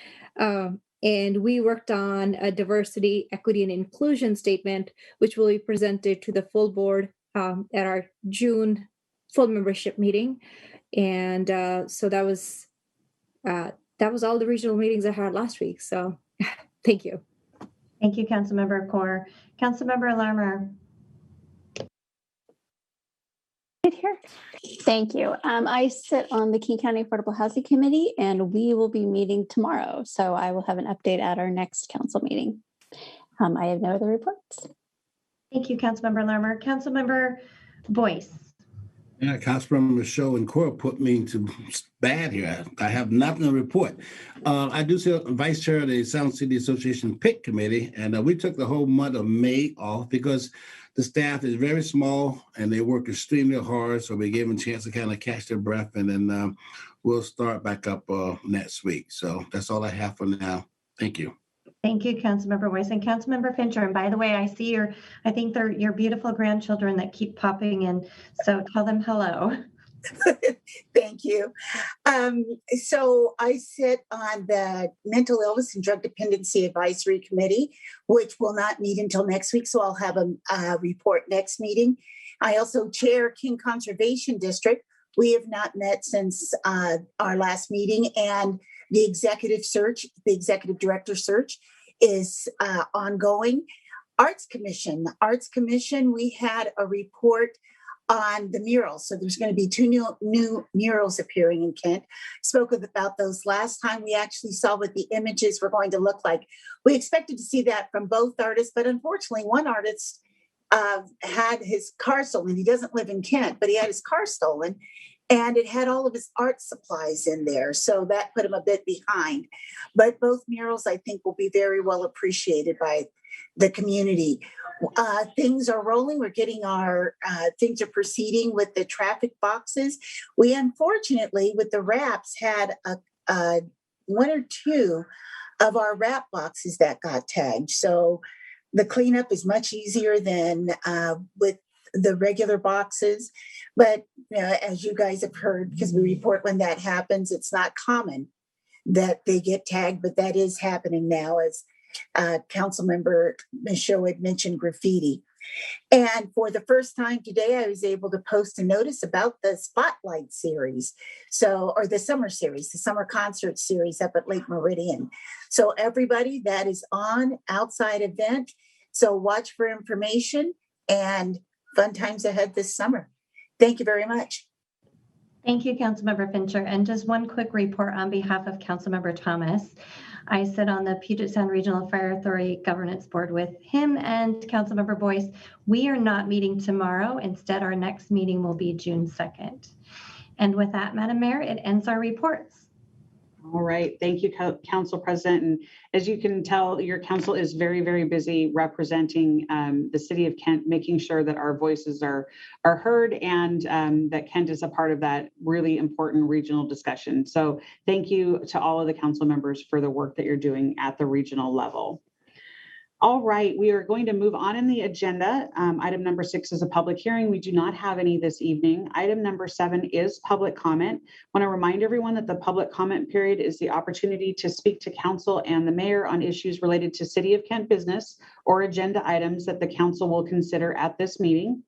And we worked on a diversity, equity, and inclusion statement, which will be presented to the full board at our June full membership meeting. And so that was all the regional meetings I had last week. So thank you. Thank you, Councilmember Kaur. Councilmember Larmer. Here. Thank you. I sit on the King County Affordable Housing Committee, and we will be meeting tomorrow. So I will have an update at our next council meeting. I have no other reports. Thank you, Councilmember Larmer. Councilmember Boyce. Yeah, Councilmember Show and Cora put me to bad here. I have nothing to report. I do see Vice Chair of the Sound City Association PIC Committee, and we took the whole month of May off because the staff is very small and they work extremely hard. So we gave them a chance to kind of catch their breath, and then we'll start back up next week. So that's all I have for now. Thank you. Thank you, Councilmember Boyce and Councilmember Fincher. And by the way, I see I think they're your beautiful grandchildren that keep popping in. So tell them hello. Thank you. So I sit on the Mental Illness and Drug Dependency Advisory Committee, which will not meet until next week. So I'll have a report next meeting. I also chair King Conservation District. We have not met since our last meeting, and the executive director search is ongoing. Arts Commission, we had a report on the murals. So there's going to be 2 new murals appearing in Kent. Spoke about those last time. We actually saw what the images were going to look like. We expected to see that from both artists, but unfortunately one artist had his car stolen. He doesn't live in Kent, but he had his car stolen, and it had all of his art supplies in there. So that put him a bit behind. But both murals, I think, will be very well appreciated by the community. Things are rolling. We're getting things are proceeding with the traffic boxes. We unfortunately, with the wraps, had 1 or 2 of our wrap boxes that got tagged. So the cleanup is much easier than with the regular boxes. But as you guys have heard, because we report when that happens, it's not common that they get tagged, but that is happening now, as Councilmember Michaud had mentioned graffiti. And for the first time today, I was able to post a notice about the Spotlight series. Or the summer series, the summer concert series up at Lake Meridian. So everybody, that is on outside event. So watch for information and fun times ahead this summer. Thank you very much. Thank you, Councilmember Fincher. And just one quick report on behalf of Councilmember Thomas. I sit on the Puget Sound Regional Fire Authority Governance Board with him and Councilmember Boyce. We are not meeting tomorrow. Instead, our next meeting will be June 2nd. And with that, Madam Mayor, it ends our reports. All right. Thank you, Council President. And as you can tell, your council is very, very busy representing the city of Kent, making sure that our voices are heard and that Kent is a part of that really important regional discussion. So thank you to all of the council members for the work that you're doing at the regional level. All right, we are going to move on in the agenda. Item number 6 is a public hearing. We do not have any this evening. Item number 7 is public comment. I want to remind everyone that the public comment period is the opportunity to speak to council and the mayor on issues related to City of Kent business or agenda items that the council will consider at this meeting.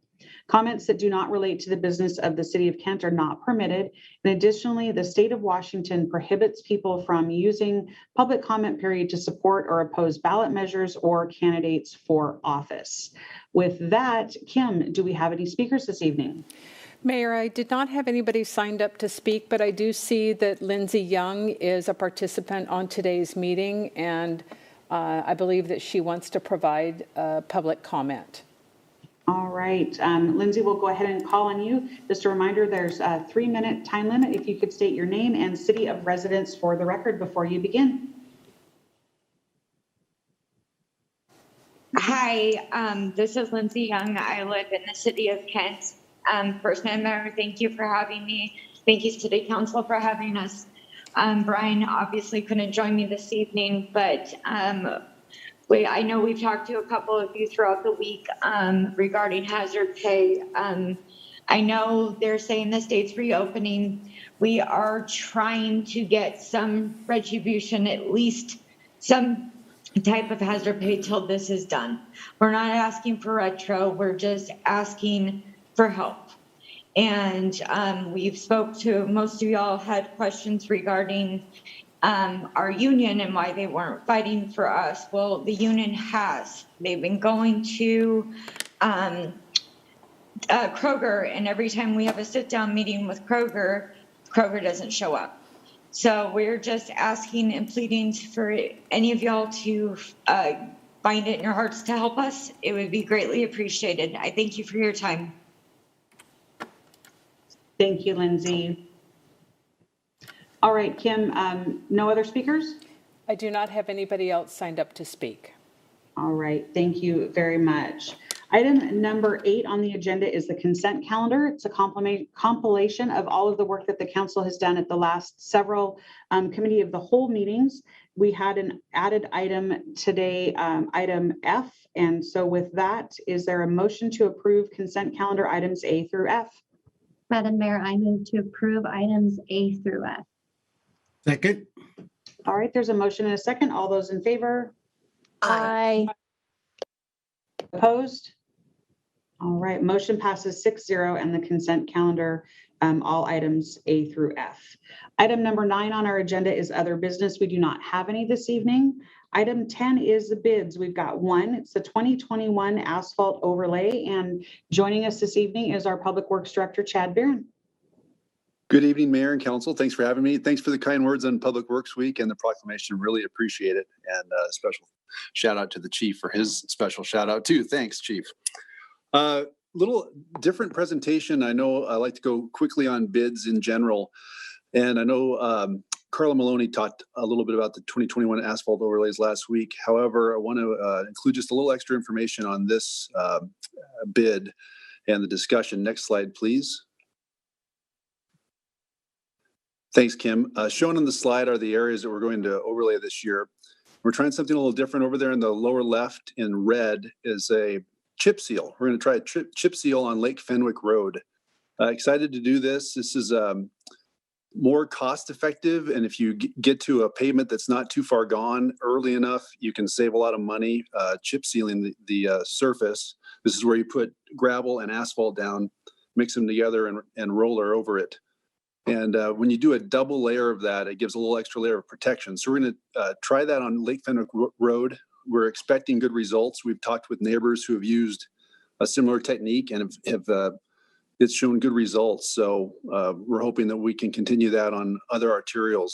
Comments that do not relate to the business of the City of Kent are not permitted. And additionally, the state of Washington prohibits people from using public comment period to support or oppose ballot measures or candidates for office. With that, Kim, do we have any speakers this evening? Mayor, I did not have anybody signed up to speak, but I do see that Lindsay Young is a participant on today's meeting, and I believe that she wants to provide public comment. All right, Lindsay, we'll go ahead and call on you. Just a reminder, there's a 3-minute time limit. If you could state your name and city of residence for the record before you begin. Hi, this is Lindsay Young. I live in the city of Kent. First, Madam Mayor, thank you for having me. Thank you, City Council, for having us. Brian obviously couldn't join me this evening, but I know we've talked to a couple of you throughout the week regarding hazard pay. I know they're saying the state's reopening. We are trying to get some retribution, at least some type of hazard pay till this is done. We're not asking for retro, we're just asking for help. And we've spoke to, most of y'all had questions regarding our union and why they weren't fighting for us. Well, the union has. They've been going to Kroger, and every time we have a sit-down meeting with Kroger, Kroger doesn't show up. So we're just asking and pleading for any of y'all to find it in your hearts to help us. It would be greatly appreciated. I thank you for your time. Thank you, Lindsay. All right, Kim, no other speakers? I do not have anybody else signed up to speak. All right, thank you very much. Item number 8 on the agenda is the consent calendar. It's a compilation of all of the work that the council has done at the last several committee of the whole meetings. We had an added item today, item F. And so with that, is there a motion to approve consent calendar items A through F? Madam Mayor, I move to approve items A through F. Second. All right, there's a motion and a second. All those in favor? Aye. Opposed? All right, motion passes 6-0 and the consent calendar, all items A through F. Item number 9 on our agenda is other business. We do not have any this evening. Item 10 is the bids. We've got one. It's the 2021 asphalt overlay. And joining us this evening is our Public Works Director, Chad Barron. Good evening, Mayor and Council. Thanks for having me. Thanks for the kind words on Public Works Week and the proclamation. Really appreciate it. And a special shout out to the Chief for his special shout out too. Thanks, Chief. Little different presentation. I know I like to go quickly on bids in general. And I know Carla Maloney talked a little bit about the 2021 asphalt overlays last week. However, I want to include just a little extra information on this bid and the discussion. Next slide, please. Thanks, Kim. Shown on the slide are the areas that we're going to overlay this year. We're trying something a little different over there in the lower left in red is a chip seal. We're going to try a chip seal on Lake Fenwick Road. Excited to do this. This is more cost effective. And if you get to a pavement that's not too far gone early enough, you can save a lot of money chip sealing the surface. This is where you put gravel and asphalt down, mix them together and roller over it. And when you do a double layer of that, it gives a little extra layer of protection. So we're going to try that on Lake Fenwick Road. We're expecting good results. We've talked with neighbors who have used a similar technique and it's shown good results. So we're hoping that we can continue that on other arterials.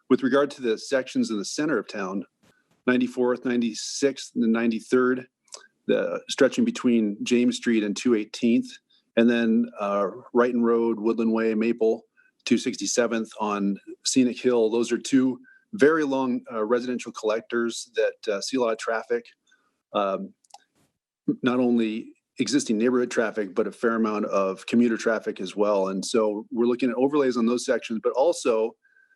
With regard to the sections in the center of town, 94th, 96th, and 93rd, the stretching between James Street and 218th, and then Wrighton Road, Woodland Way, Maple, 267th on Scenic Hill. Those are two very long residential collectors that see a lot of traffic, not only existing neighborhood traffic, but a fair amount of commuter traffic as well. And so we're looking at overlays on those sections, but also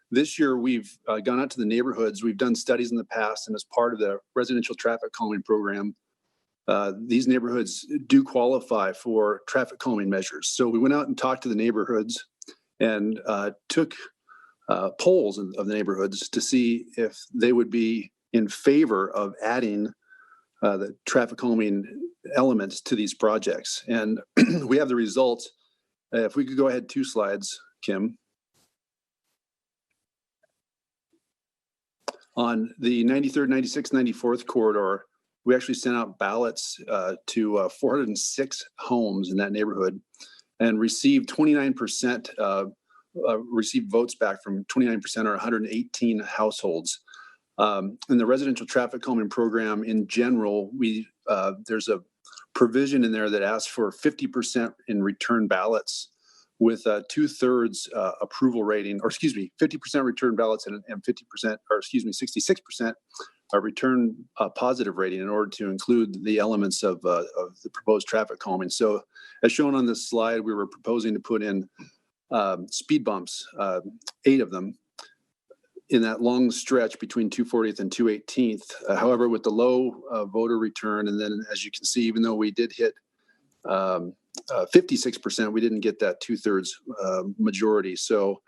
this year we've gone out to the neighborhoods. We've done studies in the past, and as part of the residential traffic calming program, these neighborhoods do qualify for traffic calming measures. So we went out and talked to the neighborhoods and took polls of the neighborhoods to see if they would be in favor of adding the traffic calming elements to these projects. And we have the results. If we could go ahead 2 slides, Kim. On the 93rd, 96th, 94th corridor, we actually sent out ballots to 406 homes in that neighborhood and received 29%, received votes back from 29% or 118 households. In the residential traffic calming program in general, there's a provision in there that asks for 50% in return ballots with 2/3 approval rating, or 50% return ballots and 50%, or 66% return positive rating in order to include the elements of the proposed traffic calming. So as shown on this slide, we were proposing to put in speed bumps, 8 of them, in that long stretch between 240th and 218th. However, with the low voter return, and then as you can see, even though we did hit 56%, we didn't get that 2/3 majority. So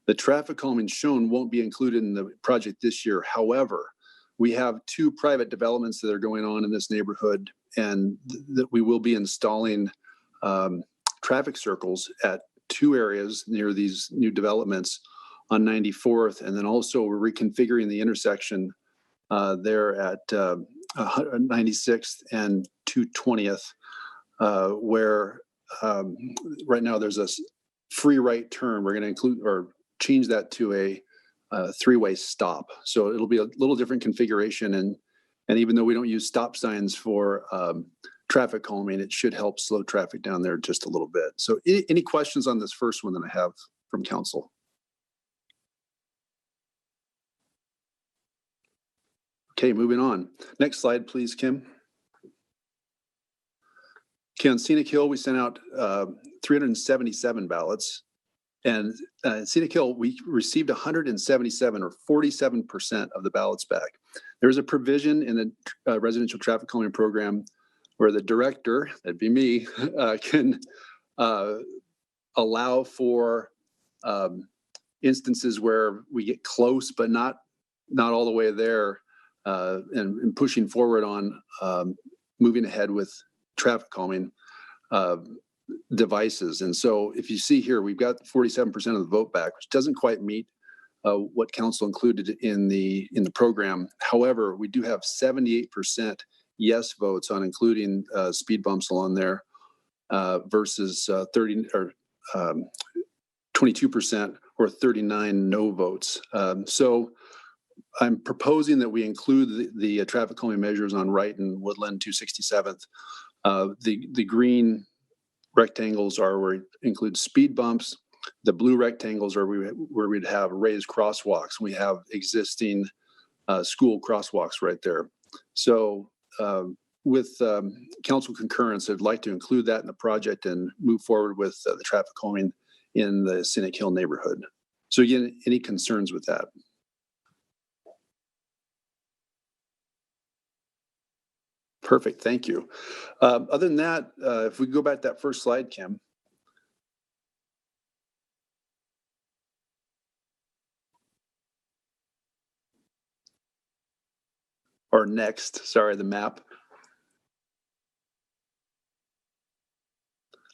the traffic calming shown won't be included in the project this year. However, we have 2 private developments that are going on in this neighborhood, and that we will be installing traffic circles at 2 areas near these new developments on 94th. And then also we're reconfiguring the intersection there at 96th and 220th, where right now there's a free right turn. We're going to include or change that to a 3-way stop. So it'll be a little different configuration. And even though we don't use stop signs for traffic calming, it should help slow traffic down there just a little bit. So any questions on this first one that I have from council? Okay, moving on. Next slide, please, Kim. Okay, on Scenic Hill, we sent out 377 ballots. And at Scenic Hill, we received 177 or 47% of the ballots back. There's a provision in the residential traffic calming program where the director, that'd be me, can allow for instances where we get close, but not all the way there, and pushing forward on moving ahead with traffic calming devices. And so if you see here, we've got 47% of the vote back, which doesn't quite meet what council included in the program. However, we do have 78% yes votes on including speed bumps along there versus 22% or 39 no votes. So I'm proposing that we include the traffic calming measures on Wright and Woodland 267th. The green rectangles are where it includes speed bumps. The blue rectangles are where we'd have raised crosswalks. We have existing school crosswalks right there. So with council concurrence, I'd like to include that in the project and move forward with the traffic calming in the Scenic Hill neighborhood. So again, any concerns with that? Perfect, thank you. Other than that, if we go back to that first slide, Kim. Or next, sorry, the map.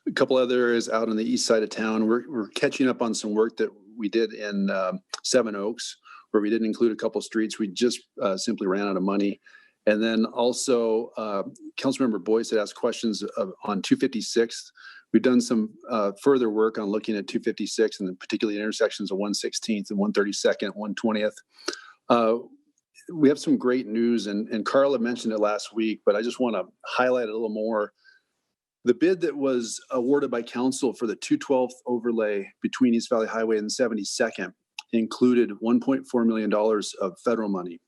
A couple other areas out on the east side of town. We're catching up on some work that we did in Seven Oaks, where we didn't include a couple streets. We just simply ran out of money. And then also, Councilmember Boyce had asked questions on 256th. We've done some further work on looking at 256 and particularly intersections of 116th and 132nd, 120th. We have some great news, and Carla mentioned it last week, but I just want to highlight it a little more. The bid that was awarded by council for the 212th overlay between East Valley Highway and 72nd included $1.4 million of federal money.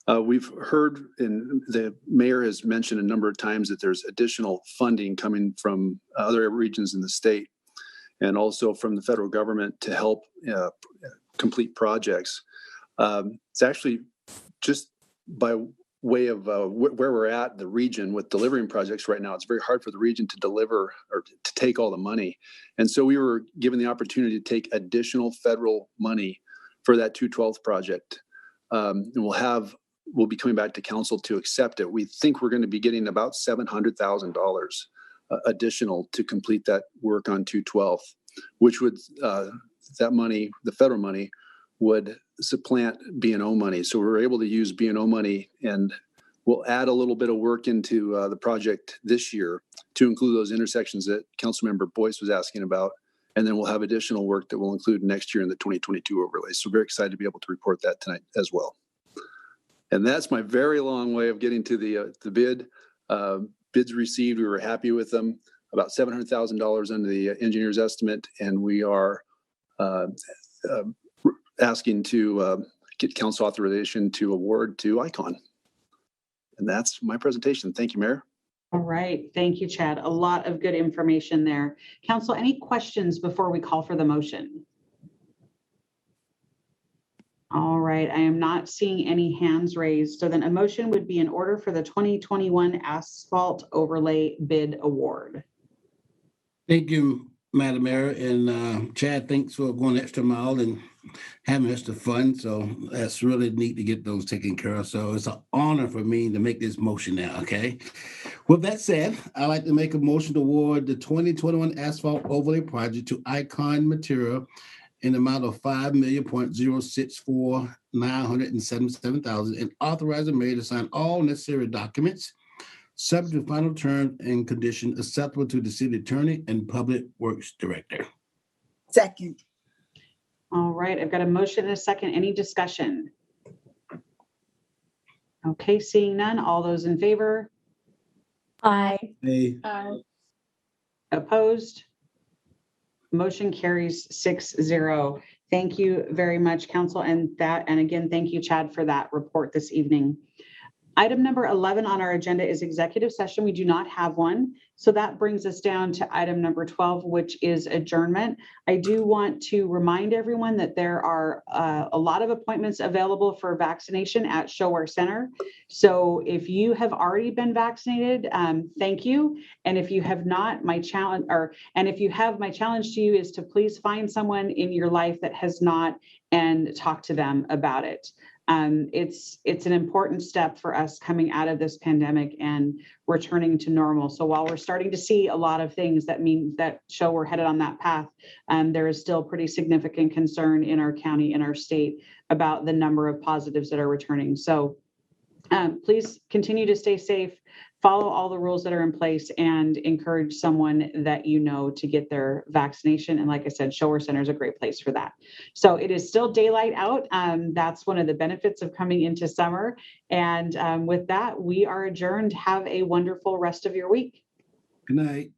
We've heard, and the mayor has mentioned a number of times that there's additional funding coming from other regions in the state and also from the federal government to help complete projects. It's actually just by way of where we're at, the region with delivering projects right now, it's very hard for the region to deliver or to take all the money. And so we were given the opportunity to take additional federal money for that 212th project. And we'll be coming back to council to accept it. We think we're going to be getting about $700,000 additional to complete that work on 212th, which would, that money, the federal money, would supplant B&O money. So we're able to use B&O money, and we'll add a little bit of work into the project this year to include those intersections that Councilmember Boyce was asking about. And then we'll have additional work that we'll include next year in the 2022 overlay. So very excited to be able to report that tonight as well. And that's my very long way of getting to the bid. Bids received, we were happy with them, about $700,000 under the engineer's estimate, and we are asking to get council authorization to award to ICON. And that's my presentation. Thank you, Mayor. All right. Thank you, Chad. A lot of good information there. Council, any questions before we call for the motion? All right. I am not seeing any hands raised. So then a motion would be in order for the 2021 asphalt overlay bid award. Thank you, Madam Mayor. And Chad, thanks for going the extra mile and having extra fun. So that's really neat to get those taken care of. So it's an honor for me to make this motion now, okay? With that said, I'd like to make a motion to award the 2021 asphalt overlay project to Icon Material in the amount of $5,064,977,000 and authorize the mayor to sign all necessary documents subject to final terms and conditions acceptable to the city attorney and public works director. Second. All right. I've got a motion and a second. Any discussion? Okay. Seeing none. All those in favor? Aye. Hey. Opposed? Motion carries 6-0. Thank you very much, Council. And again, thank you, Chad, for that report this evening. Item number 11 on our agenda is executive session. We do not have one. So that brings us down to item number 12, which is adjournment. I do want to remind everyone that there are a lot of appointments available for vaccination at Shower Center. So if you have already been vaccinated, thank you. And if you have not, my challenge to you is to please find someone in your life that has not and talk to them about it. It's an important step for us coming out of this pandemic and returning to normal. So while we're starting to see a lot of things that mean that show we're headed on that path, there is still pretty significant concern in our county and our state about the number of positives that are returning. So please continue to stay safe, follow all the rules that are in place, and encourage someone that you know to get their vaccination. And like I said, Shower Center is a great place for that. So it is still daylight out. That's one of the benefits of coming into summer. And with that, we are adjourned. Have a wonderful rest of your week. Good night.